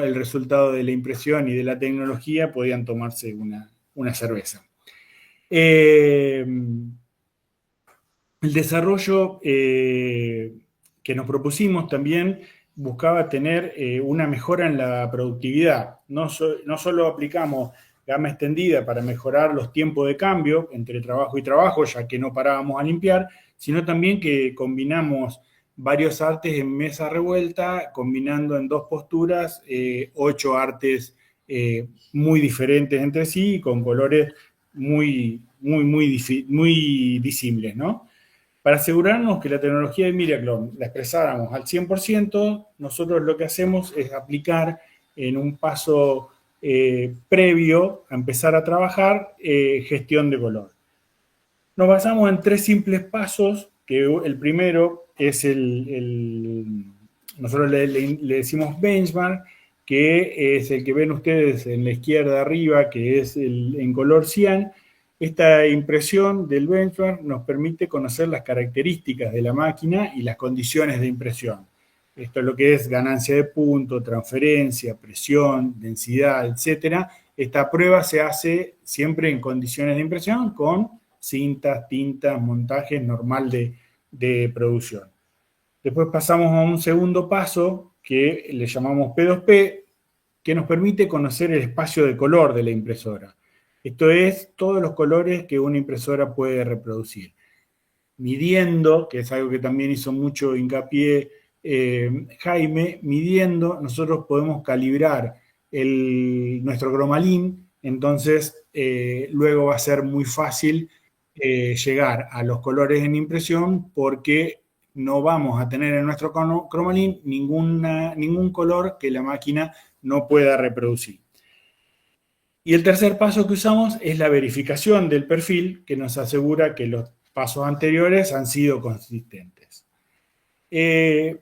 el resultado de la impresión y de la tecnología, podían tomarse una cerveza. El desarrollo que nos propusimos también buscaba tener una mejora en la productividad. No solo aplicamos gama extendida para mejorar los tiempos de cambio entre trabajo y trabajo, ya que no parábamos a limpiar, sino también que combinamos varios artes en mesa revuelta, combinando en dos posturas 8 artes muy diferentes entre sí y con colores muy visibles, ¿no? Para asegurarnos que la tecnología de Miraklon la expresáramos al 100%, nosotros lo que hacemos es aplicar en un paso previo a empezar a trabajar gestión de color. Nos basamos en 3 simples pasos, que el primero es nosotros le decimos benchmark, que es el que ven ustedes en la izquierda arriba, que es en color cian. Esta impresión del benchmark nos permite conocer las características de la máquina y las condiciones de impresión. Esto es lo que es ganancia de punto, transferencia, presión, densidad, etc. Esta prueba se hace siempre en condiciones de impresión con cintas, tintas, montajes normal de producción. Después pasamos a un segundo paso que le llamamos P2P, que nos permite conocer el espacio de color de la impresora. Esto es todos los colores que una impresora puede reproducir. Midiendo, que es algo que también hizo mucho hincapié Jaime, midiendo nosotros podemos calibrar nuestro cromalín, entonces luego va a ser muy fácil llegar a los colores en impresión porque no vamos a tener en nuestro cromalín ningún color que la máquina no pueda reproducir. Y el tercer paso que usamos es la verificación del perfil, que nos asegura que los pasos anteriores han sido consistentes. En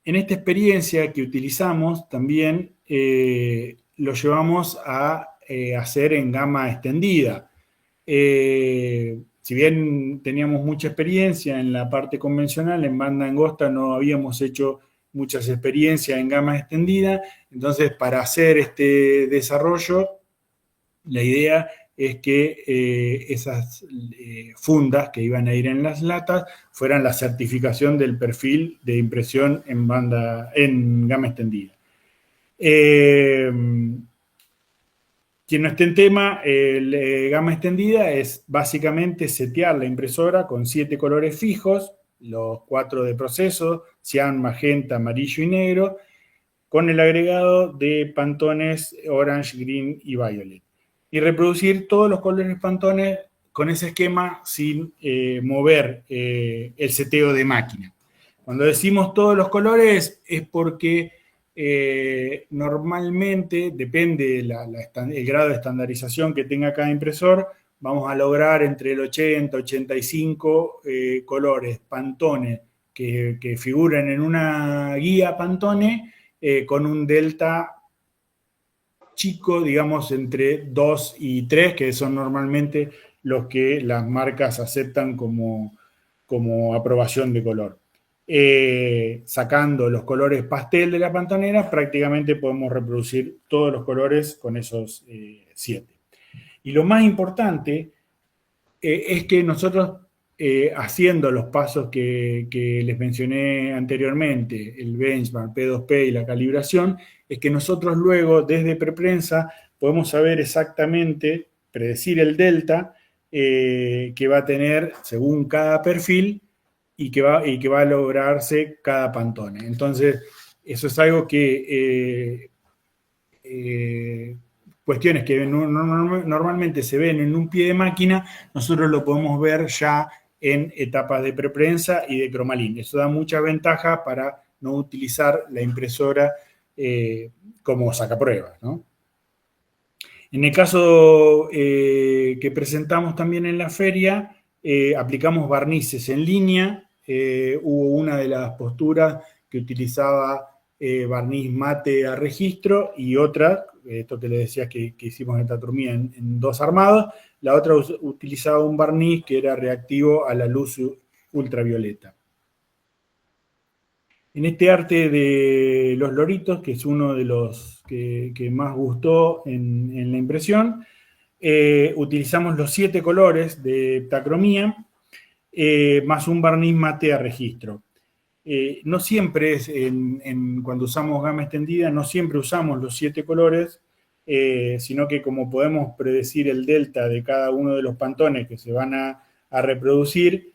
esta experiencia que utilizamos también lo llevamos a hacer en gama extendida. Si bien teníamos mucha experiencia en la parte convencional, en banda angosta no habíamos hecho muchas experiencias en gama extendida, entonces para hacer este desarrollo, la idea es que esas fundas que iban a ir en las latas fueran la certificación del perfil de impresión en gama extendida. Quien no esté en tema, gama extendida es básicamente setear la impresora con 7 colores fijos, los 4 de proceso, cian, magenta, amarillo y negro, con el agregado de pantones orange, green y violet. Y reproducir todos los colores pantones con ese esquema sin mover el seteo de máquina. Cuando decimos todos los colores es porque normalmente, depende el grado de estandarización que tenga cada impresor, vamos a lograr entre el 80 y 85 colores Pantone que figuren en una guía Pantone con un delta chico, digamos, entre 2 y 3, que son normalmente los que las marcas aceptan como aprobación de color. Sacando los colores pastel de la pantonera, prácticamente podemos reproducir todos los colores con esos 7. Y lo más importante es que nosotros, haciendo los pasos que les mencioné anteriormente, el benchmark, P2P y la calibración, es que nosotros luego, desde preprensa, podemos saber exactamente, predecir el delta que va a tener según cada perfil y que va a lograrse cada pantone. Entonces, eso es algo que cuestiones que normalmente se ven en un pie de máquina, nosotros lo podemos ver ya en etapas de preprensa y de cromalín. Eso da mucha ventaja para no utilizar la impresora como sacapruebas, ¿no? En el caso que presentamos también en la feria, aplicamos barnices en línea. Hubo una de las posturas que utilizaba barniz mate a registro y otra, esto que les decía que hicimos en tatromía en 2 armados, la otra utilizaba un barniz que era reactivo a la luz ultravioleta. En este arte de los loritos, que es uno de los que más gustó en la impresión, utilizamos los 7 colores de tacromía más un barniz mate a registro. No siempre cuando usamos gama extendida, no siempre usamos los 7 colores, sino que como podemos predecir el delta de cada uno de los pantones que se van a reproducir,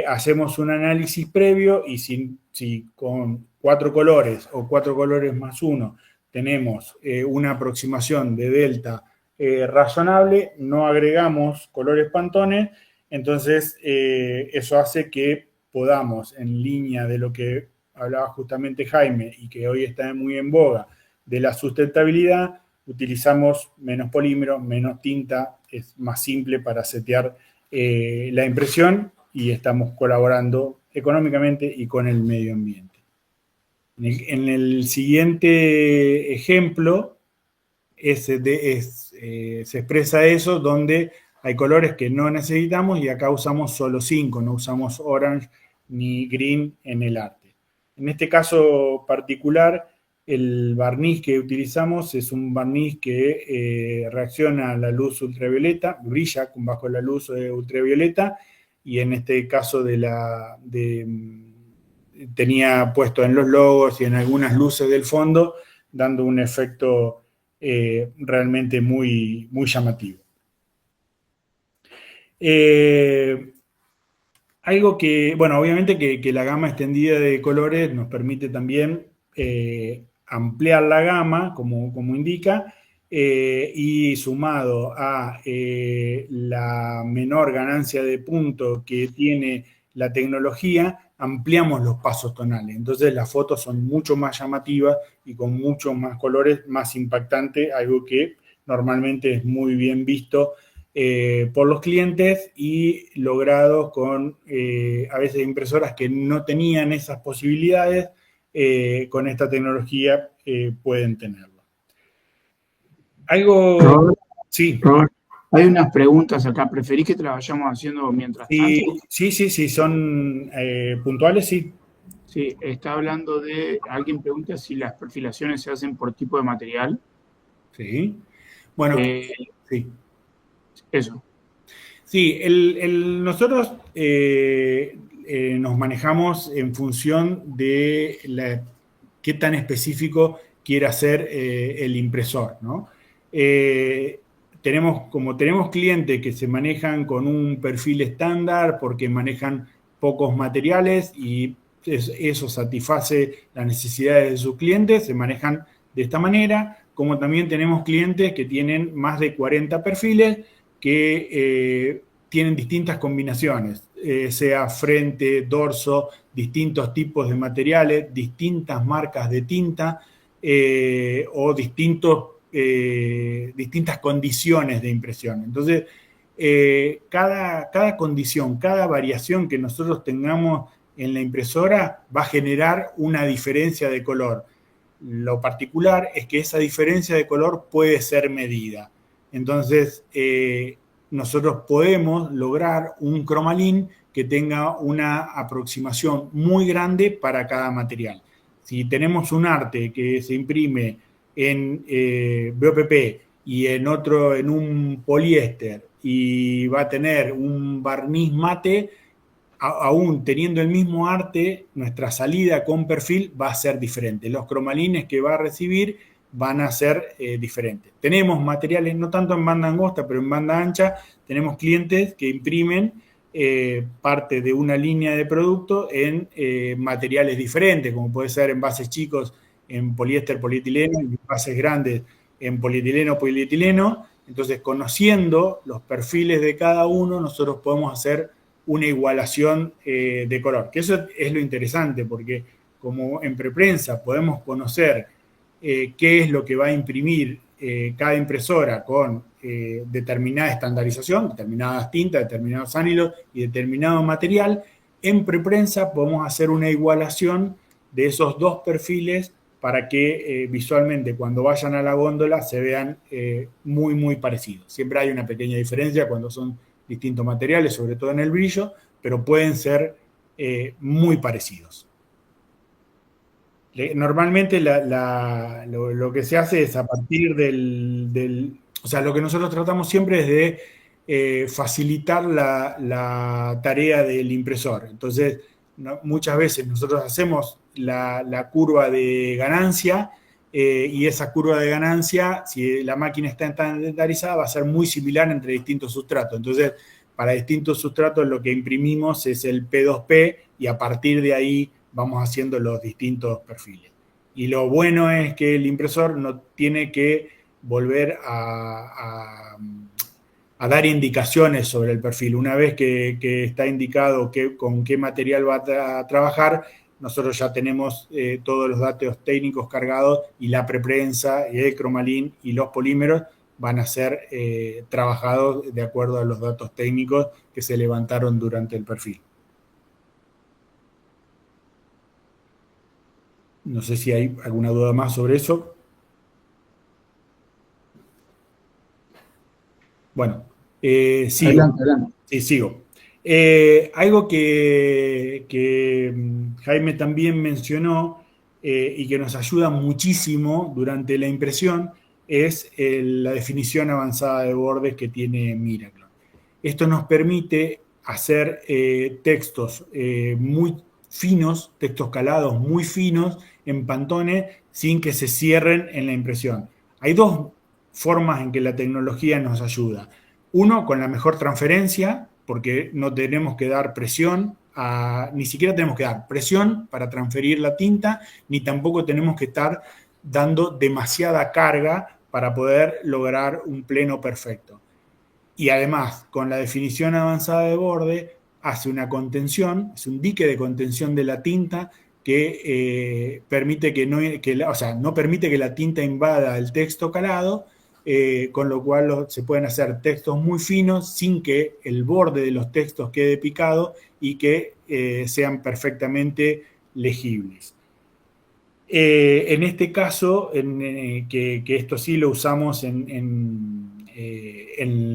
hacemos un análisis previo y si con 4 colores o 4 colores más 1 tenemos una aproximación de delta razonable, no agregamos colores pantones, entonces eso hace que podamos, en línea de lo que hablaba justamente Jaime y que hoy está muy en boga, de la sustentabilidad, utilizamos menos polímero, menos tinta, es más simple para setear la impresión y estamos colaborando económicamente y con el medio ambiente. En el siguiente ejemplo se expresa eso, donde hay colores que no necesitamos y acá usamos solo 5, no usamos orange ni green en el arte. En este caso particular, el barniz que utilizamos es un barniz que reacciona a la luz ultravioleta, brilla bajo la luz ultravioleta, y en este caso tenía puesto en los logos y en algunas luces del fondo, dando un efecto realmente muy, muy llamativo. Algo que, bueno, obviamente que la gama extendida de colores nos permite también ampliar la gama, como indica, y sumado a la menor ganancia de punto que tiene la tecnología, ampliamos los pasos tonales. Entonces las fotos son mucho más llamativas y con muchos más colores, más impactante, algo que normalmente es muy bien visto por los clientes y logrado con a veces impresoras que no tenían esas posibilidades, con esta tecnología pueden tenerlo. Algo... Robert, sí. Robert, hay unas preguntas acá. ¿Preferís que te las vayamos haciendo mientras tanto? Sí, son puntuales, sí. Sí, está hablando de... Alguien pregunta si las perfilaciones se hacen por tipo de material. Sí. Bueno, sí. Eso. Sí, nosotros nos manejamos en función de qué tan específico quiera ser el impresor, ¿no? Tenemos clientes que se manejan con un perfil estándar porque manejan pocos materiales y eso satisface las necesidades de sus clientes, se manejan de esta manera, como también tenemos clientes que tienen más de 40 perfiles que tienen distintas combinaciones, sea frente, dorso, distintos tipos de materiales, distintas marcas de tinta o distintas condiciones de impresión. Entonces, cada condición, cada variación que nosotros tengamos en la impresora va a generar una diferencia de color. Lo particular es que esa diferencia de color puede ser medida. Entonces, nosotros podemos lograr un cromalín que tenga una aproximación muy grande para cada material. Si tenemos un arte que se imprime en BOPP y en otro en un poliéster y va a tener un barniz mate, aún teniendo el mismo arte, nuestra salida con perfil va a ser diferente. Los cromalines que va a recibir van a ser diferentes. Tenemos materiales, no tanto en banda angosta, pero en banda ancha, tenemos clientes que imprimen parte de una línea de producto en materiales diferentes, como puede ser envases chicos en poliéster, polietileno, y envases grandes en polietileno, polietileno. Entonces, conociendo los perfiles de cada uno, nosotros podemos hacer una igualación de color. Que eso es lo interesante, porque como en preprensa podemos conocer qué es lo que va a imprimir cada impresora con determinada estandarización, determinadas tintas, determinados ánilos y determinado material, en preprensa podemos hacer una igualación de esos dos perfiles para que visualmente cuando vayan a la góndola se vean muy, muy parecidos. Siempre hay una pequeña diferencia cuando son distintos materiales, sobre todo en el brillo, pero pueden ser muy parecidos. Normalmente lo que se hace es a partir o sea, lo que nosotros tratamos siempre es de facilitar la tarea del impresor. Entonces, muchas veces nosotros hacemos la curva de ganancia y esa curva de ganancia, si la máquina está estandarizada, va a ser muy similar entre distintos sustratos. Entonces, para distintos sustratos lo que imprimimos es el P2P y a partir de ahí vamos haciendo los distintos perfiles. Y lo bueno es que el impresor no tiene que volver a dar indicaciones sobre el perfil. Una vez que está indicado con qué material va a trabajar, nosotros ya tenemos todos los datos técnicos cargados y la preprensa, el cromalín y los polímeros van a ser trabajados de acuerdo a los datos técnicos que se levantaron durante el perfil. No sé si hay alguna duda más sobre eso. Bueno, sigo. Adelante. Sí, sigo. Algo que Jaime también mencionó y que nos ayuda muchísimo durante la impresión es la definición avanzada de bordes que tiene Miraclon. Esto nos permite hacer textos muy finos, textos calados muy finos en Pantone sin que se cierren en la impresión. Hay dos formas en que la tecnología nos ayuda. Uno, con la mejor transferencia, porque no tenemos que dar presión, ni siquiera tenemos que dar presión para transferir la tinta, ni tampoco tenemos que estar dando demasiada carga para poder lograr un pleno perfecto. Y además, con la definición avanzada de borde, hace una contención, es un dique de contención de la tinta que permite no permite que la tinta invada el texto calado, con lo cual se pueden hacer textos muy finos sin que el borde de los textos quede picado y que sean perfectamente legibles. En este caso, que esto sí lo usamos en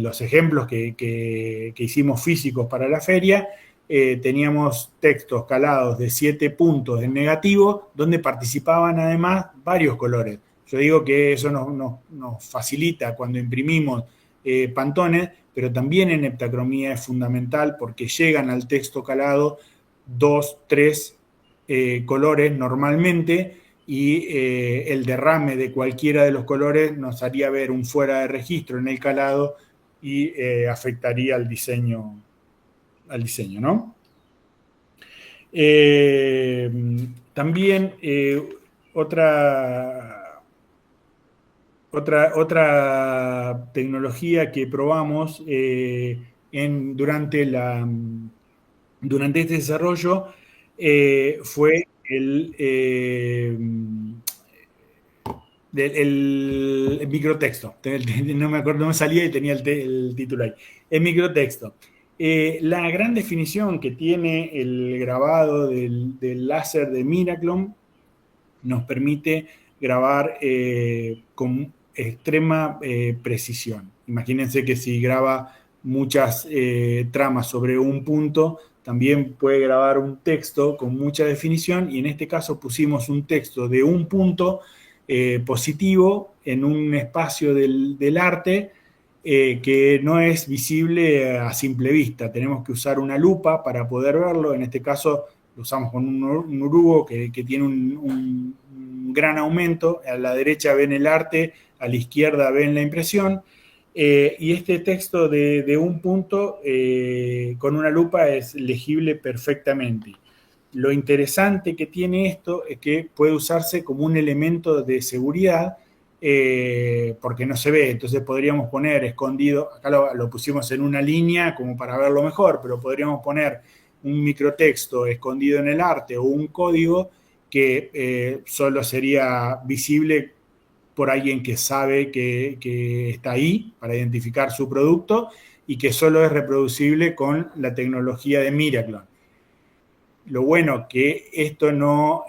los ejemplos que hicimos físicos para la feria, teníamos textos calados de 7 puntos en negativo, donde participaban además varios colores. Yo digo que eso nos facilita cuando imprimimos Pantone, pero también en heptacromía es fundamental porque llegan al texto calado 2, 3 colores normalmente y el derrame de cualquiera de los colores nos haría ver un fuera de registro en el calado y afectaría al diseño, ¿no? También otra tecnología que probamos durante este desarrollo fue el microtexto. No me acuerdo, no me salía y tenía el título ahí. El microtexto. La gran definición que tiene el grabado del láser de Miraclon nos permite grabar con extrema precisión. Imagínense que si graba muchas tramas sobre un punto, también puede grabar un texto con mucha definición, y en este caso pusimos un texto de un punto positivo en un espacio del arte que no es visible a simple vista. Tenemos que usar una lupa para poder verlo. En este caso lo usamos con un urugo que tiene un gran aumento. A la derecha ven el arte, a la izquierda ven la impresión. Y este texto de un punto con una lupa es legible perfectamente. Lo interesante que tiene esto es que puede usarse como un elemento de seguridad porque no se ve. Entonces podríamos poner escondido, acá lo pusimos en una línea como para verlo mejor, pero podríamos poner un microtexto escondido en el arte o un código que solo sería visible por alguien que sabe que está ahí para identificar su producto y que solo es reproducible con la tecnología de Miraklon. Lo bueno que esto no,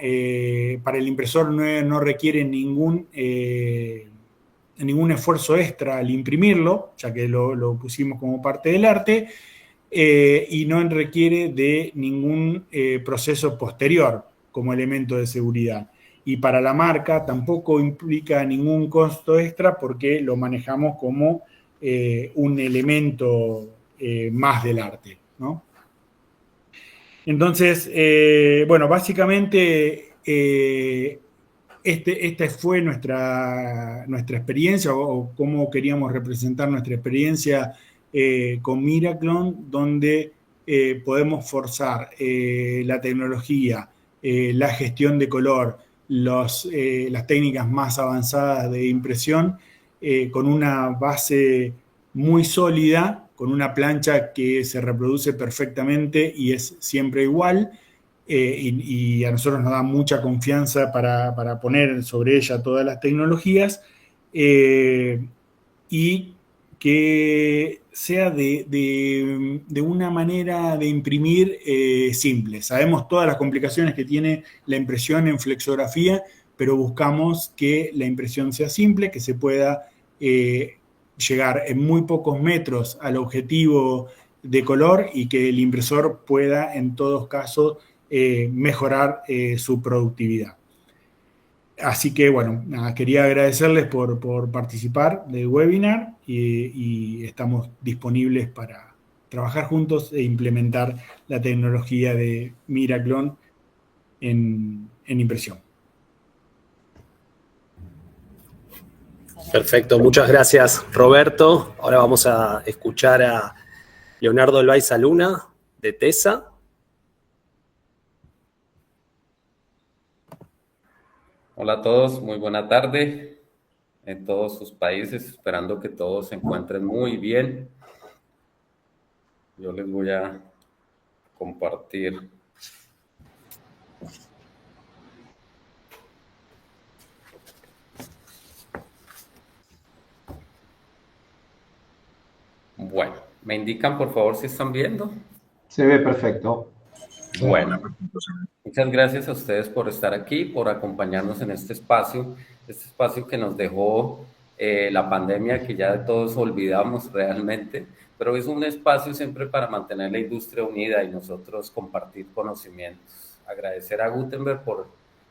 para el impresor no requiere ningún esfuerzo extra al imprimirlo, ya que lo pusimos como parte del arte, y no requiere de ningún proceso posterior como elemento de seguridad. Y para la marca tampoco implica ningún costo extra porque lo manejamos como un elemento más del arte, ¿no? Entonces, bueno, básicamente esta fue nuestra experiencia o cómo queríamos representar nuestra experiencia con Miraklon, donde podemos forzar la tecnología, la gestión de color, las técnicas más avanzadas de impresión con una base muy sólida, con una plancha que se reproduce perfectamente y es siempre igual, y a nosotros nos da mucha confianza para poner sobre ella todas las tecnologías, y que sea de una manera de imprimir simple. Sabemos todas las complicaciones que tiene la impresión en flexografía, pero buscamos que la impresión sea simple, que se pueda llegar en muy pocos metros al objetivo de color y que el impresor pueda en todos casos mejorar su productividad. Así que bueno, nada, quería agradecerles por participar del webinar y estamos disponibles para trabajar juntos e implementar la tecnología de Miraklon en impresión. Perfecto, muchas gracias, Roberto. Ahora vamos a escuchar a Leonardo Loaiza Luna, de TESA. Hola a todos, muy buena tarde en todos sus países, esperando que todos se encuentren muy bien. Yo les voy a compartir. Bueno, ¿me indican por favor si están viendo? Se ve perfecto. Bueno, muchas gracias a ustedes por estar aquí, por acompañarnos en este espacio que nos dejó la pandemia, que ya de todos olvidamos realmente, pero es un espacio siempre para mantener la industria unida y nosotros compartir conocimientos. Agradecer a Gutenberg por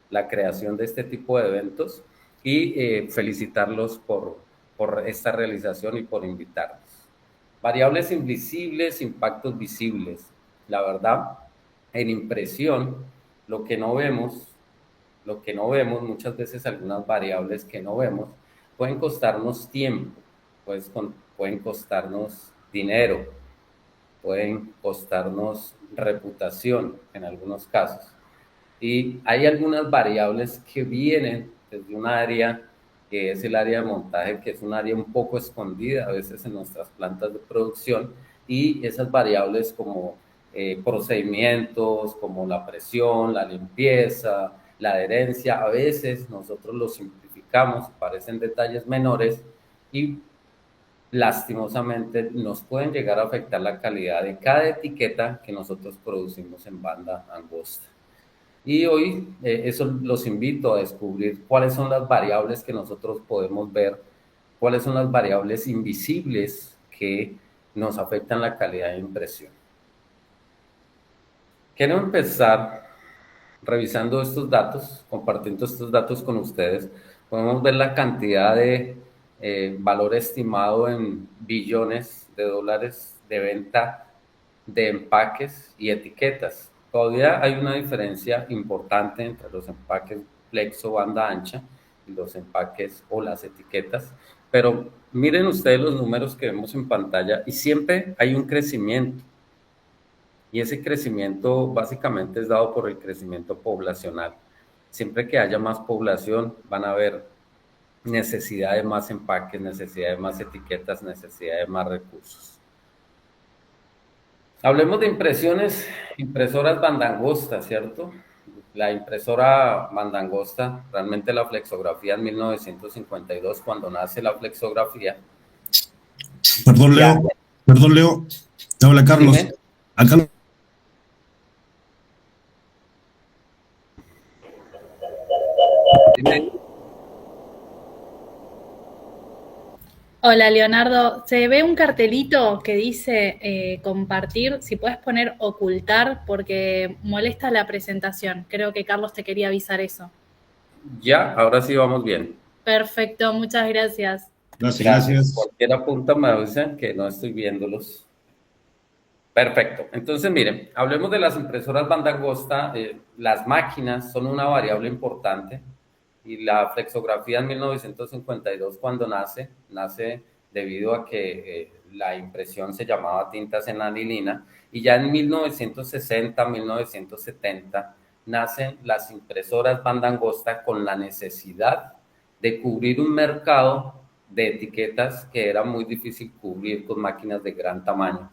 la creación de este tipo de eventos y felicitarlos por esta realización y por invitarnos. Variables invisibles, impactos visibles. La verdad, en impresión, lo que no vemos, muchas veces algunas variables que no vemos, pueden costarnos tiempo, pueden costarnos dinero, pueden costarnos reputación en algunos casos. Y hay algunas variables que vienen desde un área que es el área de montaje, que es un área un poco escondida a veces en nuestras plantas de producción, y esas variables como procedimientos, como la presión, la limpieza, la adherencia, a veces nosotros lo simplificamos, parecen detalles menores y lastimosamente nos pueden llegar a afectar la calidad de cada etiqueta que nosotros producimos en banda angosta. Y hoy eso los invito a descubrir cuáles son las variables que nosotros podemos ver, cuáles son las variables invisibles que nos afectan la calidad de impresión. Quiero empezar revisando estos datos, compartiendo estos datos con ustedes. Podemos ver la cantidad de valor estimado en billones de dólares de venta de empaques y etiquetas. Todavía hay una diferencia importante entre los empaques flexo banda ancha y los empaques o las etiquetas, pero miren ustedes los números que vemos en pantalla y siempre hay un crecimiento. Y ese crecimiento básicamente es dado por el crecimiento poblacional. Siempre que haya más población, van a haber necesidad de más empaques, necesidad de más etiquetas, necesidad de más recursos. Hablemos de impresiones, impresoras banda angosta, ¿cierto? La impresora banda angosta, realmente la flexografía en 1952, cuando nace la flexografía. Perdón, Leo. Te habla Carlos. Dime. Acá. Dime. Hola Leonardo, se ve un cartelito que dice compartir, si puedes poner ocultar porque molesta la presentación. Creo que Carlos te quería avisar eso. Ya, ahora sí vamos bien. Perfecto, muchas gracias. Gracias. Cualquier apunta me avisan que no estoy viéndolos. Perfecto. Entonces, miren, hablemos de las impresoras banda angosta. Las máquinas son una variable importante. Y la flexografía en 1952, cuando nace debido a que la impresión se llamaba tintas en anilina, y ya en 1960, 1970, nacen las impresoras banda angosta con la necesidad de cubrir un mercado de etiquetas que era muy difícil cubrir con máquinas de gran tamaño.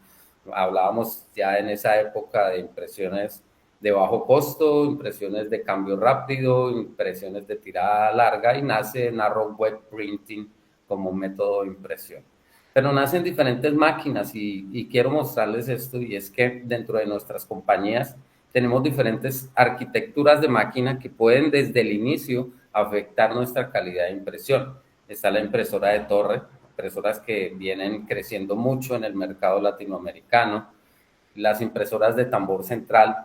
Hablábamos ya en esa época de impresiones de bajo costo, impresiones de cambio rápido, impresiones de tirada larga, y nace Narrow Web Printing como método de impresión. Pero nacen diferentes máquinas y quiero mostrarles esto, y es que dentro de nuestras compañías tenemos diferentes arquitecturas de máquina que pueden desde el inicio afectar nuestra calidad de impresión. Está la impresora de torre, impresoras que vienen creciendo mucho en el mercado latinoamericano, las impresoras de tambor central,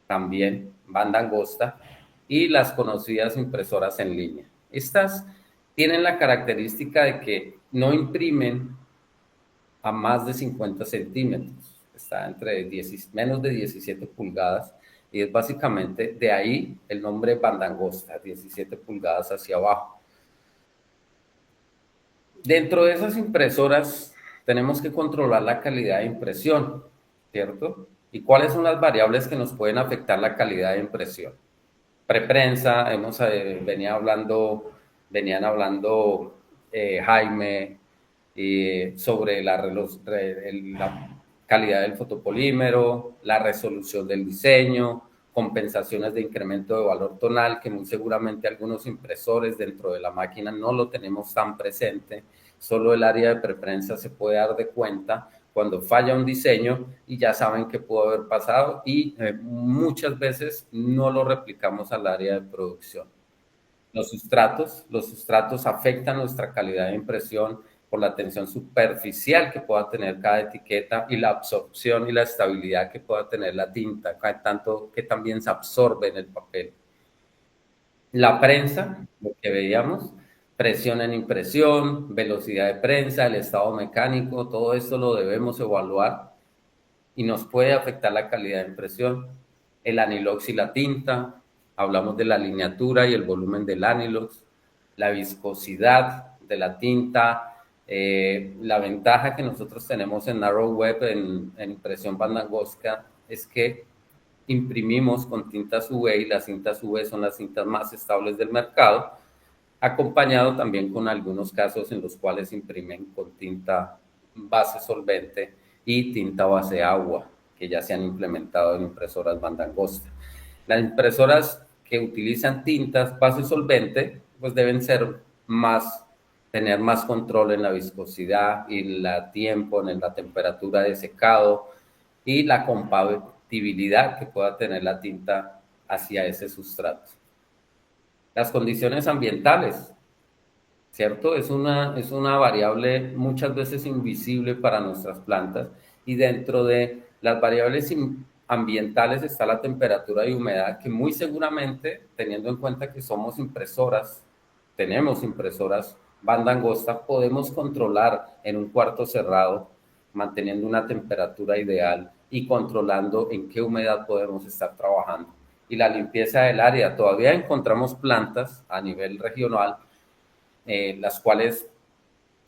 también banda angosta, y las conocidas impresoras en línea. Estas tienen la característica de que no imprimen a más de 50 centímetros, está entre menos de 17 pulgadas, y es básicamente de ahí el nombre banda angosta, 17 pulgadas hacia abajo. Dentro de esas impresoras tenemos que controlar la calidad de impresión, ¿cierto? ¿Y cuáles son las variables que nos pueden afectar la calidad de impresión? Preprensa, venían hablando Jaime sobre la calidad del fotopolímero, la resolución del diseño, compensaciones de incremento de valor tonal, que muy seguramente algunos impresores dentro de la máquina no lo tenemos tan presente. Solo el área de preprensa se puede dar de cuenta cuando falla un diseño y ya saben qué pudo haber pasado, y muchas veces no lo replicamos al área de producción. Los sustratos afectan nuestra calidad de impresión por la tensión superficial que pueda tener cada etiqueta y la absorción y la estabilidad que pueda tener la tinta, tanto que también se absorbe en el papel. La prensa, lo que veíamos, presión en impresión, velocidad de prensa, el estado mecánico, todo esto lo debemos evaluar y nos puede afectar la calidad de impresión. El anilox y la tinta, hablamos de la lineatura y el volumen del anilox, la viscosidad de la tinta. La ventaja que nosotros tenemos en Narrow Web, en impresión banda angosta, es que imprimimos con tintas UV, y las tintas UV son las tintas más estables del mercado, acompañado también con algunos casos en los cuales imprimen con tinta base solvente y tinta base agua, que ya se han implementado en impresoras banda angosta. Las impresoras que utilizan tintas base solvente, pues deben tener más control en la viscosidad y el tiempo, en la temperatura de secado y la compatibilidad que pueda tener la tinta hacia ese sustrato. Las condiciones ambientales, ¿cierto? Es una variable muchas veces invisible para nuestras plantas, y dentro de las variables ambientales está la temperatura y humedad, que muy seguramente, teniendo en cuenta que somos impresoras, tenemos impresoras banda angosta, podemos controlar en un cuarto cerrado, manteniendo una temperatura ideal y controlando en qué humedad podemos estar trabajando. Y la limpieza del área, todavía encontramos plantas a nivel regional, las cuales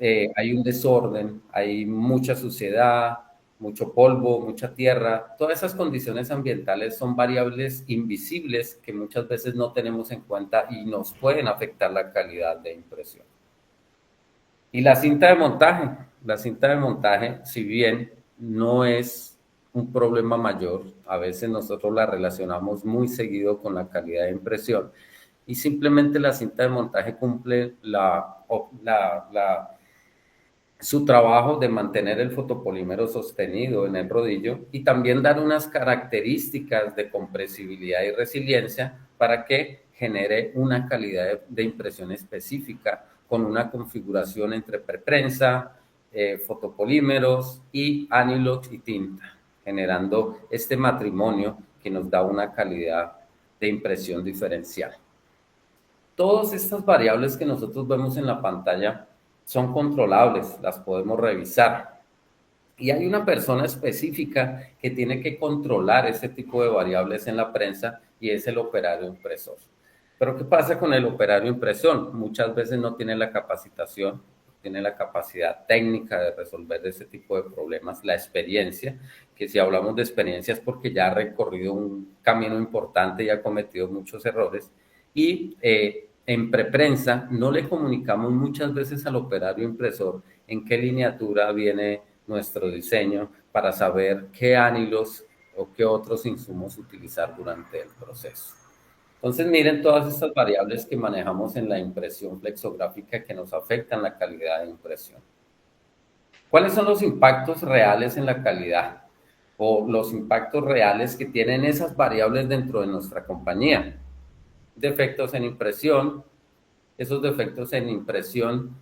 hay un desorden, hay mucha suciedad, mucho polvo, mucha tierra. Todas esas condiciones ambientales son variables invisibles que muchas veces no tenemos en cuenta y nos pueden afectar la calidad de impresión. Y la cinta de montaje, si bien no es un problema mayor, a veces nosotros la relacionamos muy seguido con la calidad de impresión, y simplemente la cinta de montaje cumple su trabajo de mantener el fotopolímero sostenido en el rodillo y también dar unas características de compresibilidad y resiliencia para que genere una calidad de impresión específica con una configuración entre preprensa, fotopolímeros y anilox y tinta, generando este matrimonio que nos da una calidad de impresión diferencial. Todas estas variables que nosotros vemos en la pantalla son controlables, las podemos revisar. Y hay una persona específica que tiene que controlar ese tipo de variables en la prensa, y es el operario impresor. Pero ¿qué pasa con el operario impresión? Muchas veces no tiene la capacitación, tiene la capacidad técnica de resolver ese tipo de problemas, la experiencia, que si hablamos de experiencia es porque ya ha recorrido un camino importante y ha cometido muchos errores. Y en preprensa no le comunicamos muchas veces al operario impresor en qué lineatura viene nuestro diseño para saber qué ánilos o qué otros insumos utilizar durante el proceso. Entonces miren todas estas variables que manejamos en la impresión flexográfica que nos afectan la calidad de impresión. ¿Cuáles son los impactos reales en la calidad o los impactos reales que tienen esas variables dentro de nuestra compañía? Defectos en impresión. Esos defectos en impresión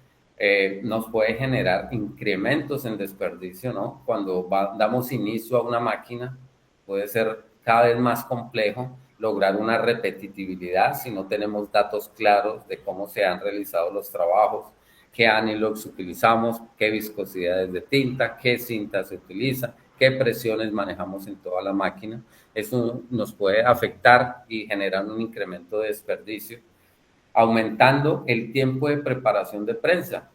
nos puede generar incrementos en desperdicio, ¿no? Cuando damos inicio a una máquina, puede ser cada vez más complejo lograr una repetitividad si no tenemos datos claros de cómo se han realizado los trabajos, qué anilox utilizamos, qué viscosidades de tinta, qué cinta se utiliza, qué presiones manejamos en toda la máquina. Eso nos puede afectar y generar un incremento de desperdicio, aumentando el tiempo de preparación de prensa.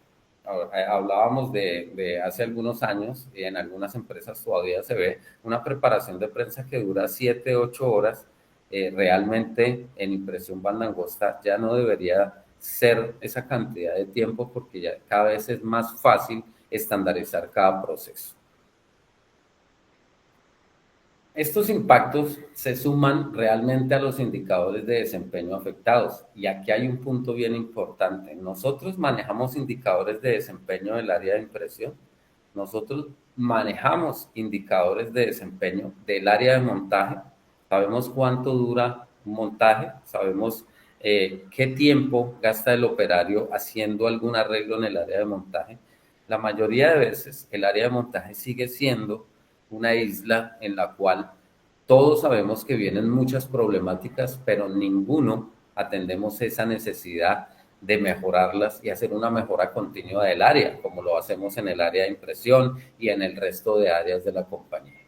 Hablábamos de hace algunos años, y en algunas empresas todavía se ve una preparación de prensa que dura 7, 8 horas. Realmente en impresión banda angosta ya no debería ser esa cantidad de tiempo, porque ya cada vez es más fácil estandarizar cada proceso. Estos impactos se suman realmente a los indicadores de desempeño afectados, y aquí hay un punto bien importante. Nosotros manejamos indicadores de desempeño del área de impresión, nosotros manejamos indicadores de desempeño del área de montaje, sabemos cuánto dura un montaje, sabemos qué tiempo gasta el operario haciendo algún arreglo en el área de montaje. La mayoría de veces el área de montaje sigue siendo una isla en la cual todos sabemos que vienen muchas problemáticas, pero ninguno atendemos esa necesidad de mejorarlas y hacer una mejora continua del área, como lo hacemos en el área de impresión y en el resto de áreas de la compañía.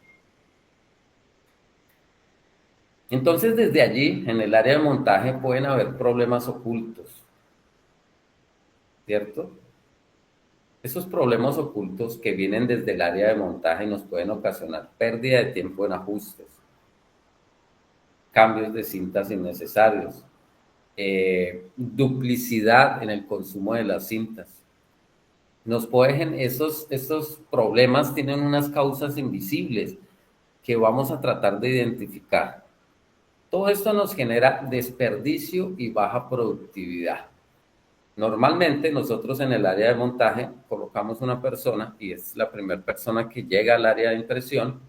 Entonces, desde allí, en el área de montaje, pueden haber problemas ocultos, ¿cierto? Esos problemas ocultos que vienen desde el área de montaje nos pueden ocasionar pérdida de tiempo en ajustes, cambios de cintas innecesarios, duplicidad en el consumo de las cintas. Estos problemas tienen unas causas invisibles que vamos a tratar de identificar. Todo esto nos genera desperdicio y baja productividad. Normalmente nosotros en el área de montaje colocamos una persona, y es la primera persona que llega al área de impresión,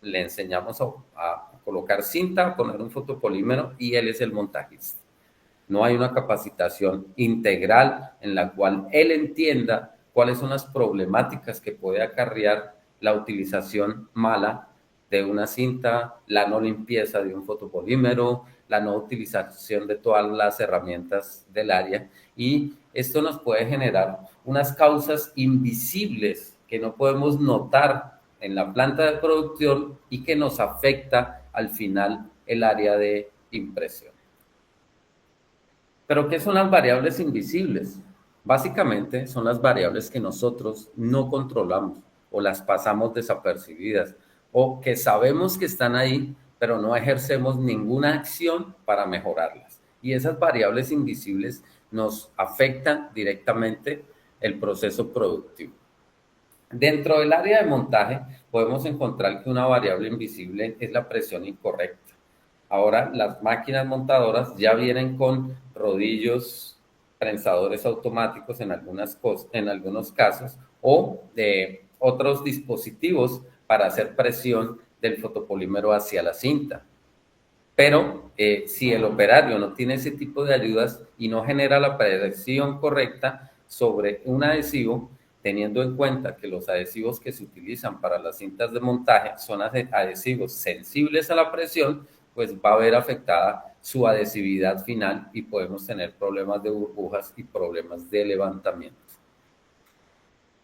le enseñamos a colocar cinta, poner un fotopolímero y él es el montajista. No hay una capacitación integral en la cual él entienda cuáles son las problemáticas que puede acarrear la utilización mala de una cinta, la no limpieza de un fotopolímero, la no utilización de todas las herramientas del área, y esto nos puede generar unas causas invisibles que no podemos notar en la planta de producción y que nos afecta al final el área de impresión. ¿Pero qué son las variables invisibles? Básicamente son las variables que nosotros no controlamos o las pasamos desapercibidas o que sabemos que están ahí, pero no ejercemos ninguna acción para mejorarlas. Y esas variables invisibles nos afectan directamente el proceso productivo. Dentro del área de montaje podemos encontrar que una variable invisible es la presión incorrecta. Ahora las máquinas montadoras ya vienen con rodillos prensadores automáticos en algunos casos o de otros dispositivos para hacer presión del fotopolímero hacia la cinta. Pero si el operario no tiene ese tipo de ayudas y no genera la presión correcta sobre un adhesivo, teniendo en cuenta que los adhesivos que se utilizan para las cintas de montaje son adhesivos sensibles a la presión, pues va a ver afectada su adhesividad final y podemos tener problemas de burbujas y problemas de levantamiento.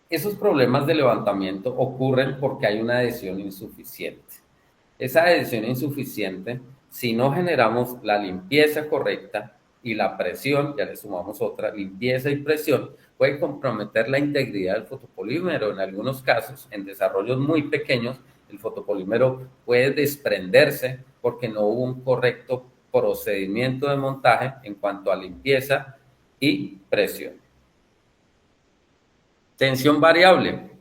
Esos problemas de levantamiento ocurren porque hay una adhesión insuficiente. Esa adhesión insuficiente, si no generamos la limpieza correcta y la presión, ya le sumamos otra, limpieza y presión, puede comprometer la integridad del fotopolímero. En algunos casos, en desarrollos muy pequeños, el fotopolímero puede desprenderse porque no hubo un correcto procedimiento de montaje en cuanto a limpieza y presión. Tensión variable.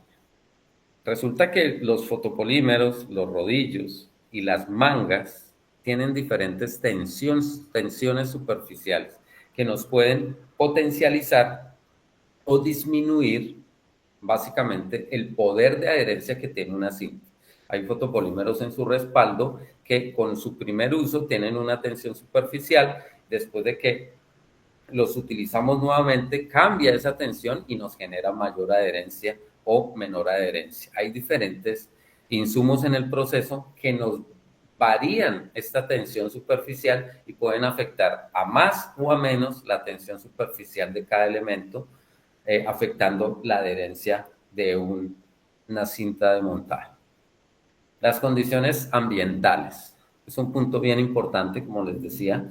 Resulta que los fotopolímeros, los rodillos y las mangas tienen diferentes tensiones superficiales que nos pueden potencializar o disminuir básicamente el poder de adherencia que tiene una cinta. Hay fotopolímeros en su respaldo que con su primer uso tienen una tensión superficial. Después de que los utilizamos nuevamente, cambia esa tensión y nos genera mayor adherencia o menor adherencia. Hay diferentes insumos en el proceso que nos varían esta tensión superficial y pueden afectar a más o a menos la tensión superficial de cada elemento, afectando la adherencia de una cinta de montaje. Las condiciones ambientales. Es un punto bien importante, como les decía.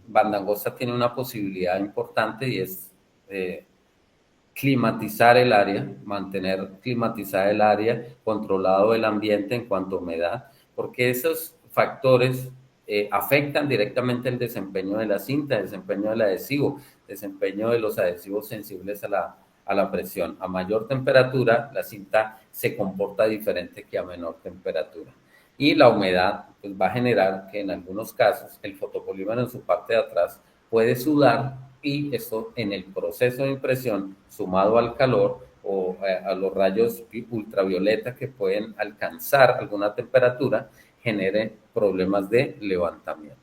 Banda Angosta tiene una posibilidad importante y es climatizar el área, mantener climatizada el área, controlado el ambiente en cuanto a humedad, porque esos factores afectan directamente el desempeño de la cinta, el desempeño del adhesivo, desempeño de los adhesivos sensibles a la presión. A mayor temperatura, la cinta se comporta diferente que a menor temperatura. Y la humedad pues, va a generar que en algunos casos el fotopolímero en su parte de atrás puede sudar, y esto en el proceso de impresión, sumado al calor o a los rayos ultravioleta que pueden alcanzar alguna temperatura, genere problemas de levantamiento.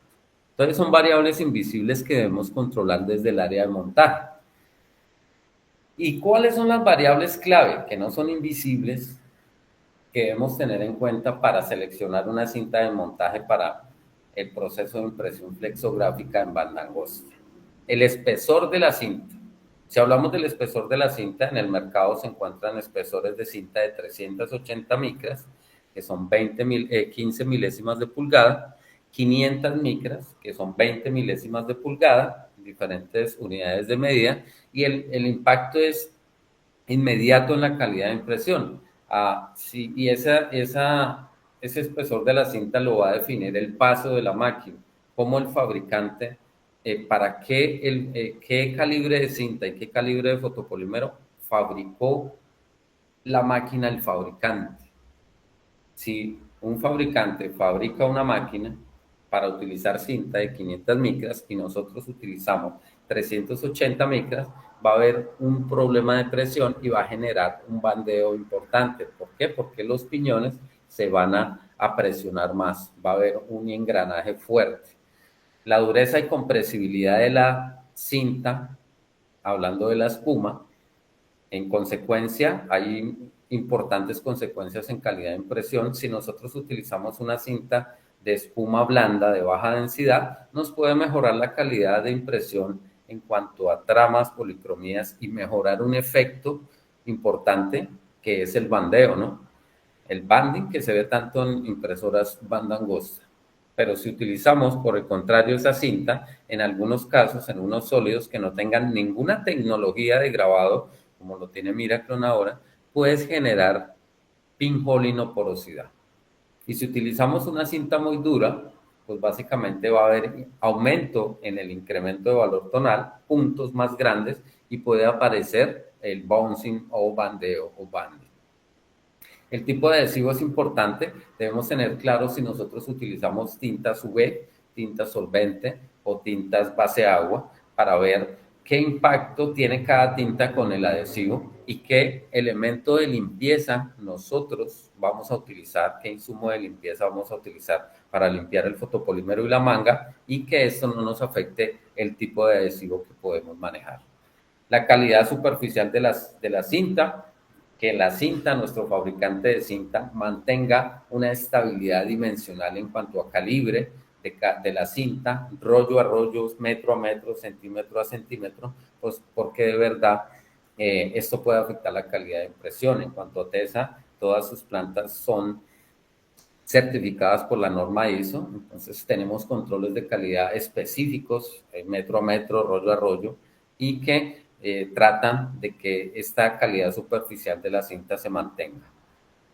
Entonces son variables invisibles que debemos controlar desde el área de montaje. ¿Y cuáles son las variables clave que no son invisibles que debemos tener en cuenta para seleccionar una cinta de montaje para el proceso de impresión flexográfica en banda angosta? El espesor de la cinta. Si hablamos del espesor de la cinta, en el mercado se encuentran espesores de cinta de 380 micras, que son 15 milésimas de pulgada, 500 micras, que son 20 milésimas de pulgada, diferentes unidades de medida, y el impacto es inmediato en la calidad de impresión. Y ese espesor de la cinta lo va a definir el paso de la máquina, cómo el fabricante, para qué calibre de cinta y qué calibre de fotopolímero fabricó la máquina el fabricante. Si un fabricante fabrica una máquina para utilizar cinta de 500 micras y nosotros utilizamos 380 micras, va a haber un problema de presión y va a generar un bandeo importante. ¿Por qué? Porque los piñones se van a a presionar más, va a haber un engranaje fuerte. La dureza y compresibilidad de la cinta, hablando de la espuma, en consecuencia, hay importantes consecuencias en calidad de impresión. Si nosotros utilizamos una cinta de espuma blanda de baja densidad, nos puede mejorar la calidad de impresión en cuanto a tramas, policromías y mejorar un efecto importante que es el bandeo, ¿no? El banding que se ve tanto en impresoras banda angosta. Pero si utilizamos, por el contrario, esa cinta, en algunos casos, en unos sólidos que no tengan ninguna tecnología de grabado, como lo tiene Miraclone ahora, puedes generar pinhole y no porosidad. Y si utilizamos una cinta muy dura, pues básicamente va a haber aumento en el incremento de valor tonal, puntos más grandes, y puede aparecer el bouncing o bandeo o banding. El tipo de adhesivo es importante, debemos tener claro si nosotros utilizamos tintas UV, tintas solvente o tintas base agua para ver qué impacto tiene cada tinta con el adhesivo y qué elemento de limpieza nosotros vamos a utilizar, qué insumo de limpieza vamos a utilizar para limpiar el fotopolímero y la manga y que esto no nos afecte el tipo de adhesivo que podemos manejar. La calidad superficial de la cinta, que la cinta, nuestro fabricante de cinta, mantenga una estabilidad dimensional en cuanto a calibre de la cinta, rollo a rollo, metro a metro, centímetro a centímetro, pues porque de verdad esto puede afectar la calidad de impresión. En cuanto a TESA, todas sus plantas son certificadas por la norma ISO, entonces tenemos controles de calidad específicos, metro a metro, rollo a rollo, y que tratan de que esta calidad superficial de la cinta se mantenga.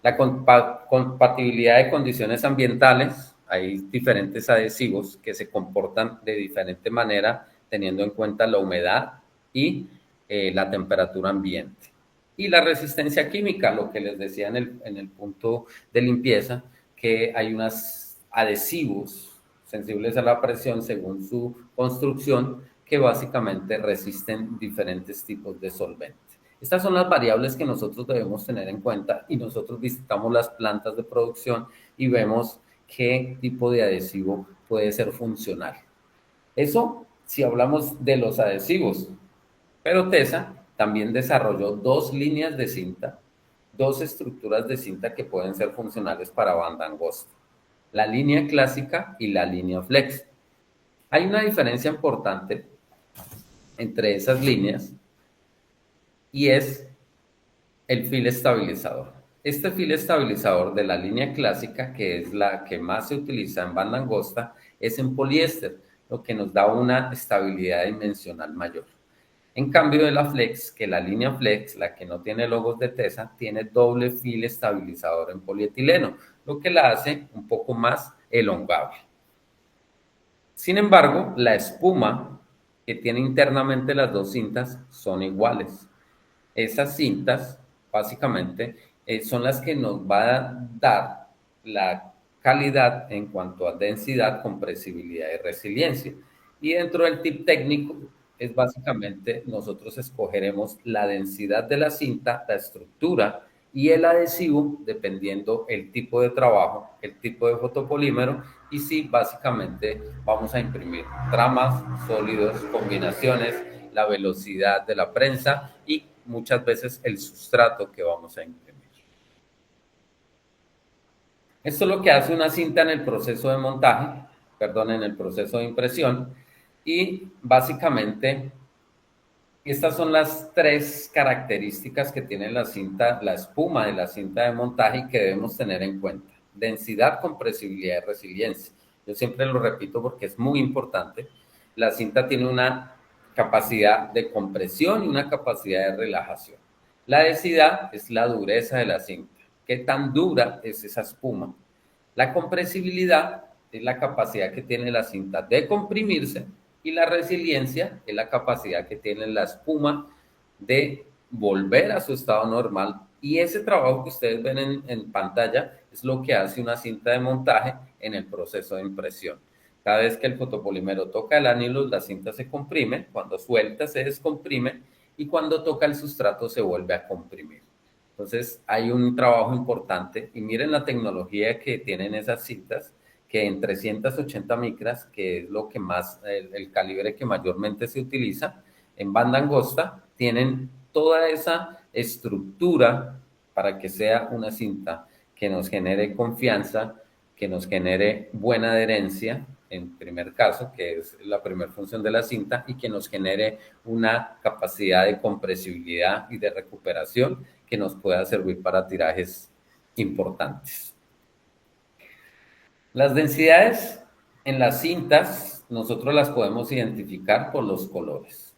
La compatibilidad de condiciones ambientales, hay diferentes adhesivos que se comportan de diferente manera teniendo en cuenta la humedad y la temperatura ambiente. Y la resistencia química, lo que les decía en el punto de limpieza, que hay unos adhesivos sensibles a la presión según su construcción que básicamente resisten diferentes tipos de solventes. Estas son las variables que nosotros debemos tener en cuenta y nosotros visitamos las plantas de producción y vemos qué tipo de adhesivo puede ser funcional. Eso si hablamos de los adhesivos, pero TESA también desarrolló 2 líneas de cinta, 2 estructuras de cinta que pueden ser funcionales para banda angosta, la línea clásica y la línea flex. Hay una diferencia importante entre esas líneas y es el fil estabilizador. Este fil estabilizador de la línea clásica, que es la que más se utiliza en banda angosta, es en poliéster, lo que nos da una estabilidad dimensional mayor. En cambio de la flex, que la línea flex, la que no tiene logos de TESA, tiene doble fil estabilizador en polietileno, lo que la hace un poco más elongable. Sin embargo, la espuma que tiene internamente las 2 cintas son iguales. Esas cintas, básicamente, son las que nos va a dar la calidad en cuanto a densidad, compresibilidad y resiliencia. Y dentro del tip técnico, es básicamente nosotros escogeremos la densidad de la cinta, la estructura y el adhesivo, dependiendo el tipo de trabajo, el tipo de fotopolímero, y sí, básicamente vamos a imprimir tramas, sólidos, combinaciones, la velocidad de la prensa y muchas veces el sustrato que vamos a imprimir. Esto es lo que hace una cinta en el proceso de montaje, en el proceso de impresión, y básicamente estas son las 3 características que tiene la cinta, la espuma de la cinta de montaje y que debemos tener en cuenta. Densidad, compresibilidad y resiliencia. Yo siempre lo repito porque es muy importante. La cinta tiene una capacidad de compresión y una capacidad de relajación. La densidad es la dureza de la cinta. ¿Qué tan dura es esa espuma? La compresibilidad es la capacidad que tiene la cinta de comprimirse y la resiliencia es la capacidad que tiene la espuma de volver a su estado normal. Y ese trabajo que ustedes ven en pantalla es lo que hace una cinta de montaje en el proceso de impresión. Cada vez que el fotopolímero toca el ánilus, la cinta se comprime, cuando suelta se descomprime y cuando toca el sustrato se vuelve a comprimir. Entonces hay un trabajo importante y miren la tecnología que tienen esas cintas, que en 380 micras, que es lo que más, el calibre que mayormente se utiliza, en banda angosta, tienen toda esa estructura para que sea una cinta que nos genere confianza, que nos genere buena adherencia, en primer caso, que es la primera función de la cinta, y que nos genere una capacidad de compresibilidad y de recuperación que nos pueda servir para tirajes importantes. Las densidades en las cintas, nosotros las podemos identificar por los colores.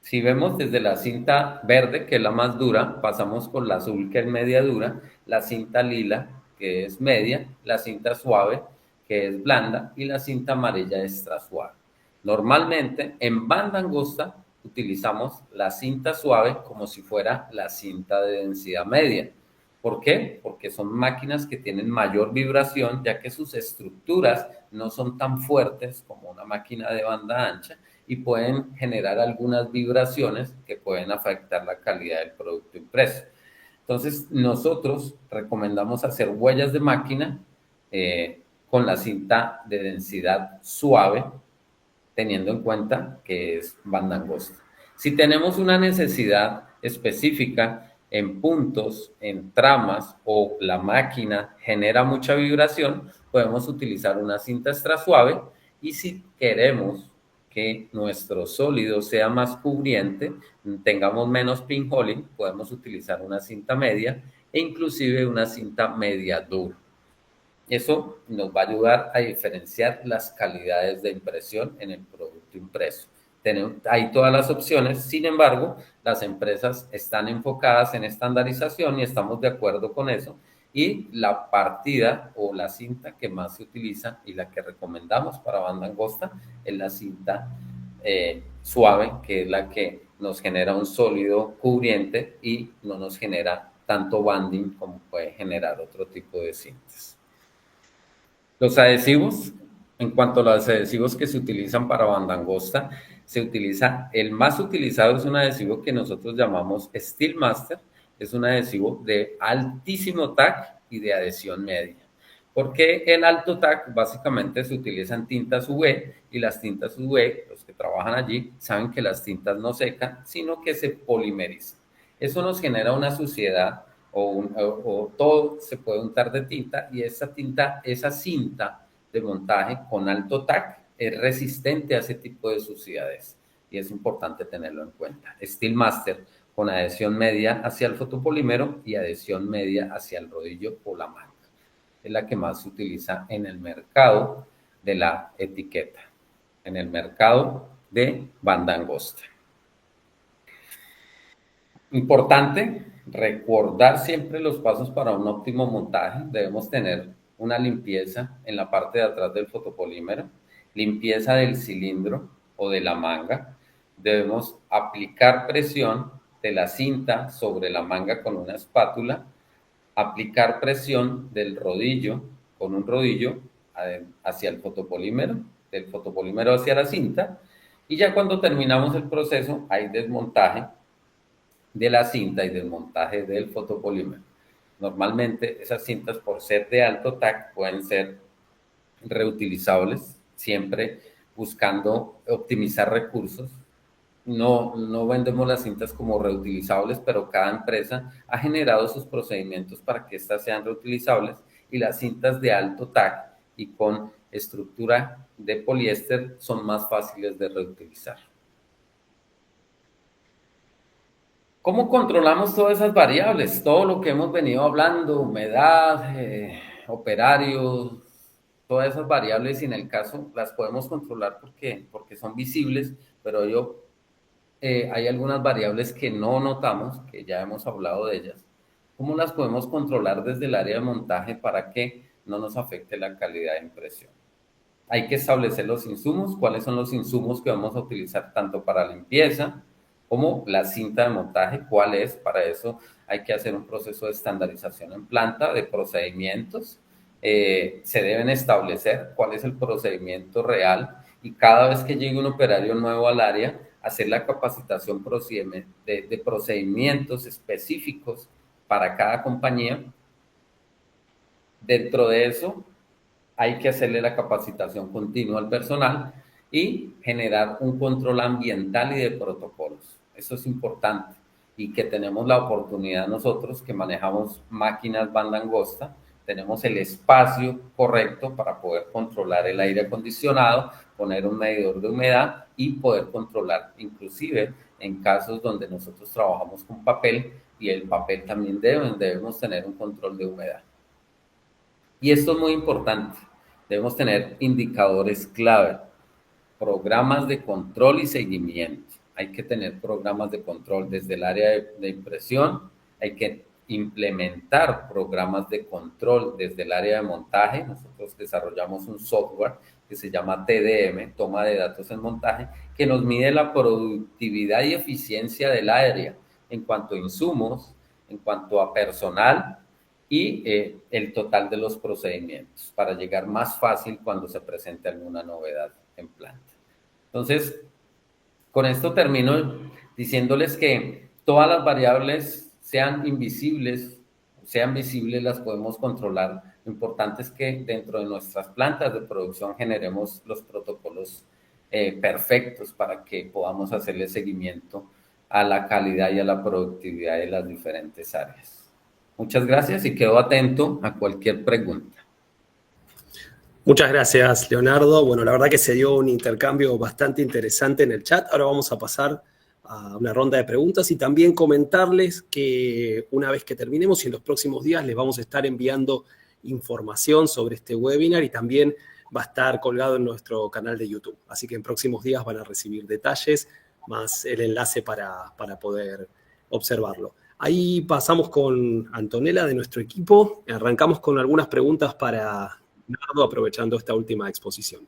Si vemos desde la cinta verde, que es la más dura, pasamos por la azul, que es media dura, la cinta lila, que es media, la cinta suave, que es blanda, y la cinta amarilla extra suave. Normalmente, en banda angosta, utilizamos la cinta suave como si fuera la cinta de densidad media. ¿Por qué? Porque son máquinas que tienen mayor vibración, ya que sus estructuras no son tan fuertes como una máquina de banda ancha y pueden generar algunas vibraciones que pueden afectar la calidad del producto impreso. Entonces, nosotros recomendamos hacer huellas de máquina con la cinta de densidad suave, teniendo en cuenta que es banda angosta. Si tenemos una necesidad específica en puntos, en tramas, o la máquina genera mucha vibración, podemos utilizar una cinta extra suave, y si queremos que nuestro sólido sea más cubriente, tengamos menos pinholing, podemos utilizar una cinta media e inclusive una cinta media dura. Eso nos va a ayudar a diferenciar las calidades de impresión en el producto impreso. Hay todas las opciones, sin embargo, las empresas están enfocadas en estandarización y estamos de acuerdo con eso. Y la partida o la cinta que más se utiliza y la que recomendamos para banda angosta es la cinta suave, que es la que nos genera un sólido cubriente y no nos genera tanto banding como puede generar otro tipo de cintas. Los adhesivos, en cuanto a los adhesivos que se utilizan para banda angosta, se utiliza, el más utilizado es un adhesivo que nosotros llamamos Steel Master, es un adhesivo de altísimo TAC y de adhesión media. Porque en alto TAC básicamente se utilizan tintas UV y las tintas UV, los que trabajan allí, saben que las tintas no secan, sino que se polimerizan. Eso nos genera una suciedad o todo se puede untar de tinta y esa cinta de montaje con alto TAC es resistente a ese tipo de suciedades y es importante tenerlo en cuenta. Steel Master con adhesión media hacia el fotopolímero y adhesión media hacia el rodillo o la manga. Es la que más se utiliza en el mercado de la etiqueta, en el mercado de banda angosta. Importante recordar siempre los pasos para un óptimo montaje. Debemos tener una limpieza en la parte de atrás del fotopolímero, limpieza del cilindro o de la manga. Debemos aplicar presión de la cinta sobre la manga con una espátula, aplicar presión del rodillo con un rodillo hacia el fotopolímero, del fotopolímero hacia la cinta, y ya cuando terminamos el proceso hay desmontaje de la cinta y desmontaje del fotopolímero. Normalmente esas cintas, por ser de alto TAC, pueden ser reutilizables, siempre buscando optimizar recursos. No vendemos las cintas como reutilizables, pero cada empresa ha generado sus procedimientos para que estas sean reutilizables, y las cintas de alto TAC y con estructura de poliéster son más fáciles de reutilizar. ¿Cómo controlamos todas esas variables? Todo lo que hemos venido hablando, humedad, operarios, todas esas variables, y en el caso las podemos controlar porque son visibles, pero hay algunas variables que no notamos, que ya hemos hablado de ellas. ¿Cómo las podemos controlar desde el área de montaje para que no nos afecte la calidad de impresión? Hay que establecer los insumos, cuáles son los insumos que vamos a utilizar tanto para limpieza como la cinta de montaje, cuál es. Para eso hay que hacer un proceso de estandarización en planta de procedimientos. Se deben establecer cuál es el procedimiento real, y cada vez que llegue un operario nuevo al área, hacer la capacitación de procedimientos específicos para cada compañía. Dentro de eso, hay que hacerle la capacitación continua al personal y generar un control ambiental y de protocolos. Eso es importante y que tenemos la oportunidad nosotros que manejamos máquinas banda angosta, tenemos el espacio correcto para poder controlar el aire acondicionado, poner un medidor de humedad y poder controlar, inclusive en casos donde nosotros trabajamos con papel y el papel también debemos tener un control de humedad. Y esto es muy importante, debemos tener indicadores clave, programas de control y seguimiento. Hay que tener programas de control desde el área de impresión, hay que implementar programas de control desde el área de montaje. Nosotros desarrollamos un software que se llama TDM, toma de datos en montaje, que nos mide la productividad y eficiencia del área en cuanto a insumos, en cuanto a personal y el total de los procedimientos para llegar más fácil cuando se presente alguna novedad en planta. Entonces, con esto termino diciéndoles que todas las variables, sean invisibles, sean visibles, las podemos controlar. Lo importante es que dentro de nuestras plantas de producción generemos los protocolos perfectos para que podamos hacerle seguimiento a la calidad y a la productividad de las diferentes áreas. Muchas gracias y quedo atento a cualquier pregunta. Muchas gracias, Leonardo. Bueno, la verdad que se dio un intercambio bastante interesante en el chat. Ahora vamos a pasar a una ronda de preguntas y también comentarles que una vez que terminemos y en los próximos días les vamos a estar enviando información sobre este webinar y también va a estar colgado en nuestro canal de YouTube. Así que en próximos días van a recibir detalles, más el enlace para poder observarlo. Ahí pasamos con Antonella de nuestro equipo. Arrancamos con algunas preguntas para Leonardo, aprovechando esta última exposición.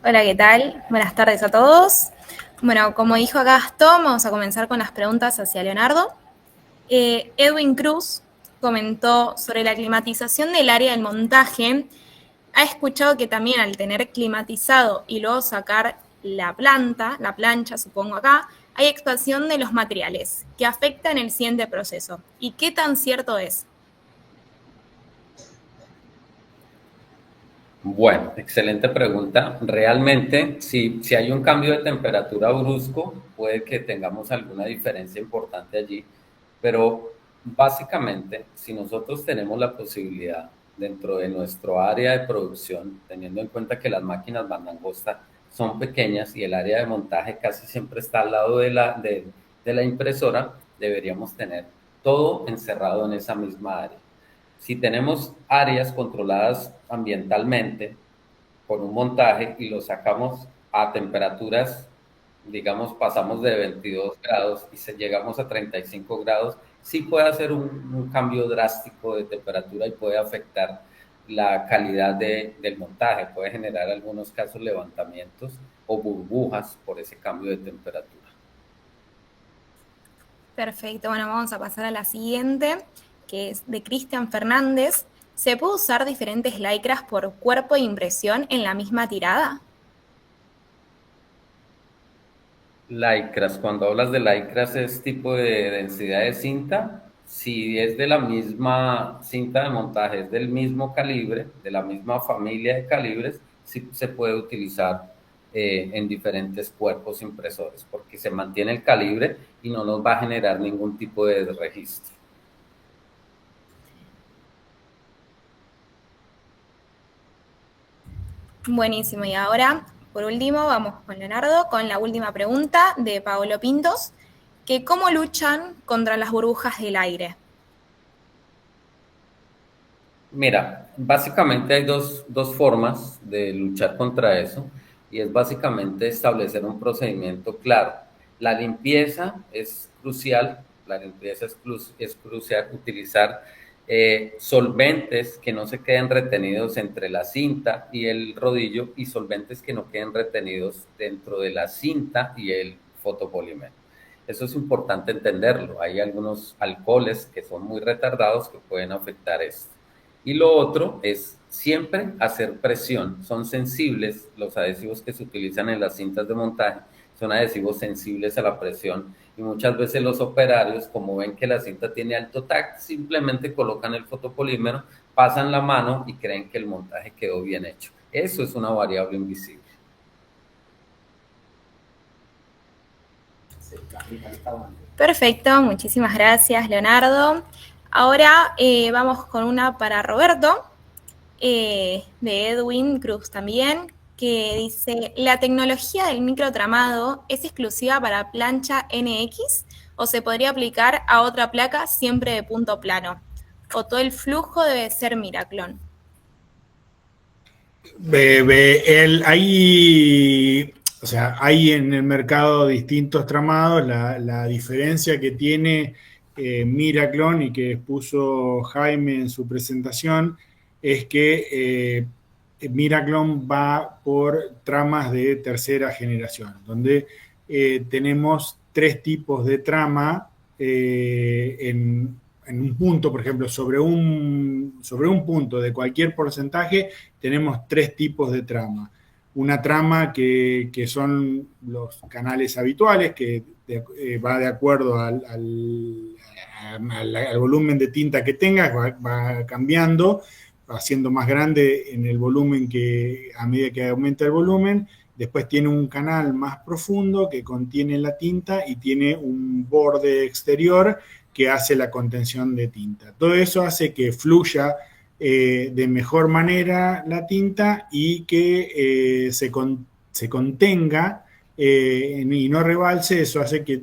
Hola, ¿qué tal? Buenas tardes a todos. Bueno, como dijo acá Gastón, vamos a comenzar con las preguntas hacia Leonardo. Edwin Cruz comentó sobre la climatización del área del montaje. Ha escuchado que también al tener climatizado y luego sacar la plancha, supongo acá, hay expansión de los materiales que afectan el siguiente proceso. ¿Y qué tan cierto es? Bueno, excelente pregunta. Realmente, si hay un cambio de temperatura brusco, puede que tengamos alguna diferencia importante allí, pero básicamente, si nosotros tenemos la posibilidad dentro de nuestro área de producción, teniendo en cuenta que las máquinas banda angosta son pequeñas y el área de montaje casi siempre está al lado de la impresora, deberíamos tener todo encerrado en esa misma área. Si tenemos áreas controladas ambientalmente por un montaje y lo sacamos a temperaturas, digamos, pasamos de 22 grados y llegamos a 35 grados, sí puede hacer un cambio drástico de temperatura y puede afectar la calidad del montaje, puede generar en algunos casos levantamientos o burbujas por ese cambio de temperatura. Perfecto, bueno, vamos a pasar a la siguiente, que es de Cristian Fernández. ¿Se puede usar diferentes lycras por cuerpo de impresión en la misma tirada? Lycras, cuando hablas de lycras es tipo de densidad de cinta. Si es de la misma cinta de montaje, es del mismo calibre, de la misma familia de calibres, sí se puede utilizar en diferentes cuerpos impresores, porque se mantiene el calibre y no nos va a generar ningún tipo de registro. Buenísimo, y ahora, por último, vamos con Leonardo, con la última pregunta de Paolo Pintos, que ¿cómo luchan contra las burbujas del aire? Mira, básicamente hay dos formas de luchar contra eso, y es básicamente establecer un procedimiento claro. La limpieza es crucial, es crucial utilizar solventes que no se queden retenidos entre la cinta y el rodillo y solventes que no queden retenidos dentro de la cinta y el fotopolímero. Eso es importante entenderlo. Hay algunos alcoholes que son muy retardados que pueden afectar esto. Y lo otro es siempre hacer presión. Son sensibles, los adhesivos que se utilizan en las cintas de montaje, son adhesivos sensibles a la presión. Y muchas veces los operarios, como ven que la cinta tiene alto TAC, simplemente colocan el fotopolímero, pasan la mano y creen que el montaje quedó bien hecho. Eso es una variable invisible. Perfecto, muchísimas gracias, Leonardo. Ahora vamos con una para Roberto, de Edwin Cruz también, que dice, ¿la tecnología del microtramado es exclusiva para plancha NX o se podría aplicar a otra placa siempre de punto plano? ¿O todo el flujo debe ser Miraclon? Hay en el mercado distintos tramados. La diferencia que tiene Miraclon y que expuso Jaime en su presentación es que Miraclon va por tramas de tercera generación, donde tenemos 3 tipos de trama en un punto, por ejemplo, sobre un punto de cualquier porcentaje, tenemos 3 tipos de trama. Una trama que son los canales habituales, que va de acuerdo al volumen de tinta que tengas, va cambiando, va siendo más grande en el volumen a medida que aumenta el volumen. Después tiene un canal más profundo que contiene la tinta y tiene un borde exterior que hace la contención de tinta. Todo eso hace que fluya de mejor manera la tinta y que se contenga y no rebalse. Eso hace que,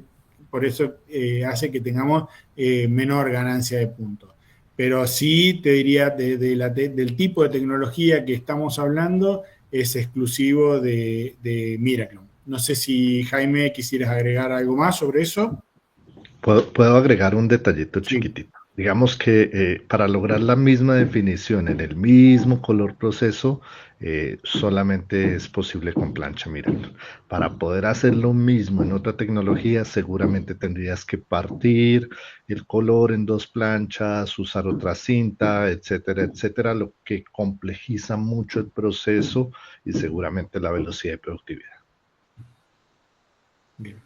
por eso hace que tengamos menor ganancia de puntos. Pero sí te diría, del tipo de tecnología que estamos hablando, es exclusivo de Miraclon. No sé si, Jaime, quisieras agregar algo más sobre eso. Puedo agregar un detallito chiquitito. Digamos que para lograr la misma definición en el mismo color proceso, solamente es posible con plancha Miraclon. Para poder hacer lo mismo en otra tecnología, seguramente tendrías que partir el color en 2 planchas, usar otra cinta, etcétera, etcétera, lo que complejiza mucho el proceso y seguramente la velocidad de productividad. Bien.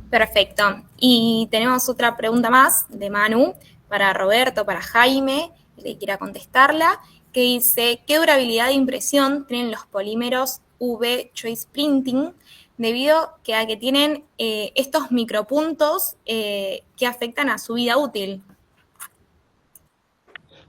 Perfecto. Y tenemos otra pregunta más de Manu para Roberto, para Jaime, que quiera contestarla, que dice, ¿qué durabilidad de impresión tienen los polímeros UV Choice Printing debido a que tienen estos micropuntos que afectan a su vida útil?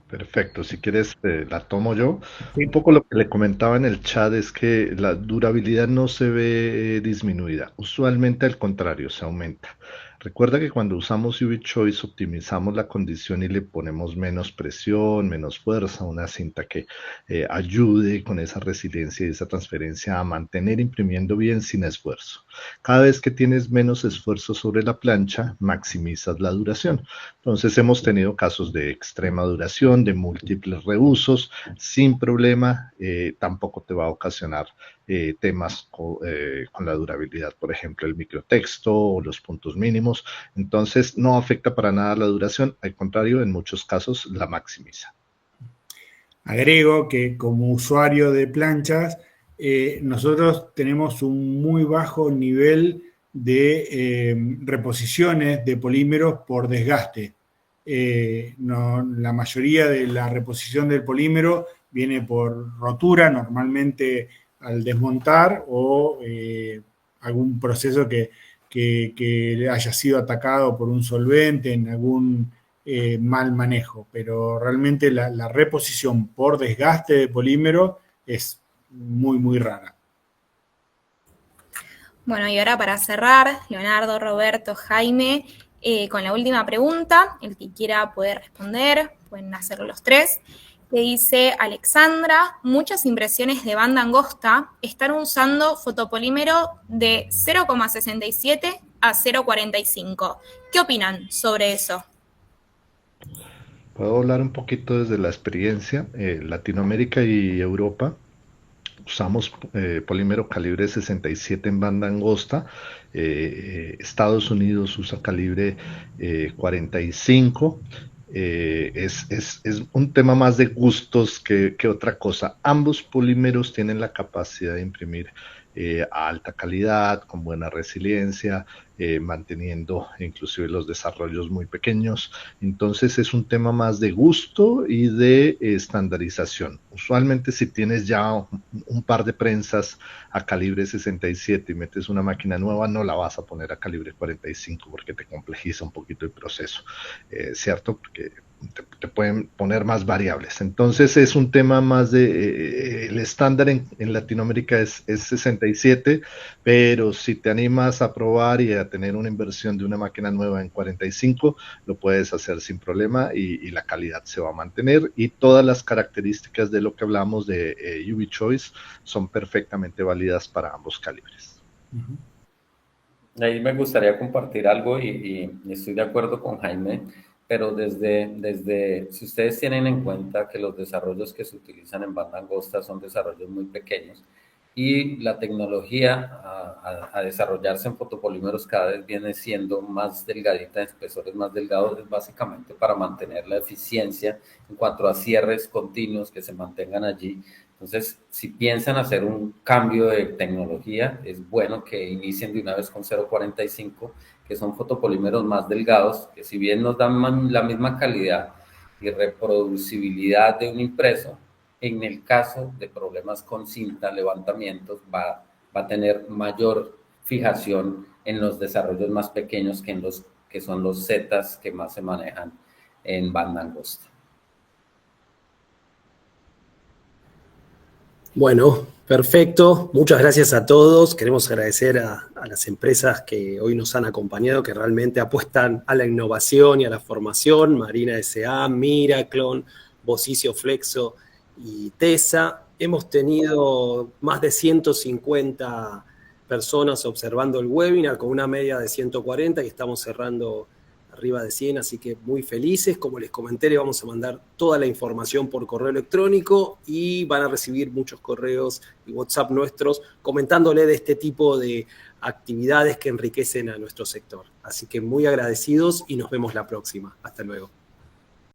Perfecto, si quieres la tomo yo. Un poco lo que le comentaba en el chat es que la durabilidad no se ve disminuida, usualmente al contrario, se aumenta. Recuerda que cuando usamos UV Choice optimizamos la condición y le ponemos menos presión, menos fuerza, una cinta que ayude con esa resiliencia y esa transferencia a mantener imprimiendo bien sin esfuerzo. Cada vez que tienes menos esfuerzo sobre la plancha, maximizas la duración. Entonces hemos tenido casos de extrema duración, de múltiples reusos, sin problema, tampoco te va a ocasionar temas con la durabilidad, por ejemplo, el microtexto o los puntos mínimos. Entonces no afecta para nada la duración, al contrario, en muchos casos la maximiza. Agrego que como usuario de planchas, nosotros tenemos un muy bajo nivel de reposiciones de polímeros por desgaste. La mayoría de la reposición del polímero viene por rotura, normalmente al desmontar o algún proceso que haya sido atacado por un solvente en algún mal manejo, pero realmente la reposición por desgaste de polímero es muy, muy rara. Bueno, y ahora para cerrar, Leonardo, Roberto, Jaime, con la última pregunta, el que quiera poder responder, pueden hacer los 3, que dice Alexandra, muchas impresiones de banda angosta están usando fotopolímero de 0,67 a 0,45. ¿Qué opinan sobre eso? Puedo hablar un poquito desde la experiencia. Latinoamérica y Europa usamos polímero calibre 67 en banda angosta. Estados Unidos usa calibre 45. Es un tema más de gustos que otra cosa. Ambos polímeros tienen la capacidad de imprimir a alta calidad, con buena resiliencia, manteniendo inclusive los desarrollos muy pequeños. Entonces es un tema más de gusto y de estandarización. Usualmente si tienes ya un par de prensas a calibre 67 y metes una máquina nueva, no la vas a poner a calibre 45 porque te complejiza un poquito el proceso, ¿cierto? Porque te pueden poner más variables. Entonces es un tema más de, el estándar en Latinoamérica es 67, pero si te animas a probar y a tener una inversión de una máquina nueva en 45, lo puedes hacer sin problema y la calidad se va a mantener y todas las características de lo que hablamos de UV Choice son perfectamente válidas para ambos calibres. Ahí me gustaría compartir algo y estoy de acuerdo con Jaime, pero si ustedes tienen en cuenta que los desarrollos que se utilizan en banda angosta son desarrollos muy pequeños y la tecnología a desarrollarse en fotopolímeros cada vez viene siendo más delgadita, en espesores más delgados, es básicamente para mantener la eficiencia en cuanto a cierres continuos que se mantengan allí. Entonces, si piensan hacer un cambio de tecnología, es bueno que inicien de una vez con 0.45, que son fotopolímeros más delgados, que si bien nos dan la misma calidad y reproducibilidad de un impreso, en el caso de problemas con cinta, levantamientos, va a tener mayor fijación en los desarrollos más pequeños que son los Zetas que más se manejan en banda angosta. Bueno, perfecto. Muchas gracias a todos. Queremos agradecer a las empresas que hoy nos han acompañado, que realmente apuestan a la innovación y a la formación. Marina S.A., Miraclon, Bosicio Flexo y TESA. Hemos tenido más de 150 personas observando el webinar con una media de 140 y estamos cerrando arriba de 100, así que muy felices. Como les comenté, le vamos a mandar toda la información por correo electrónico y van a recibir muchos correos y WhatsApp nuestros comentándole de este tipo de actividades que enriquecen a nuestro sector. Así que muy agradecidos y nos vemos la próxima. Hasta luego.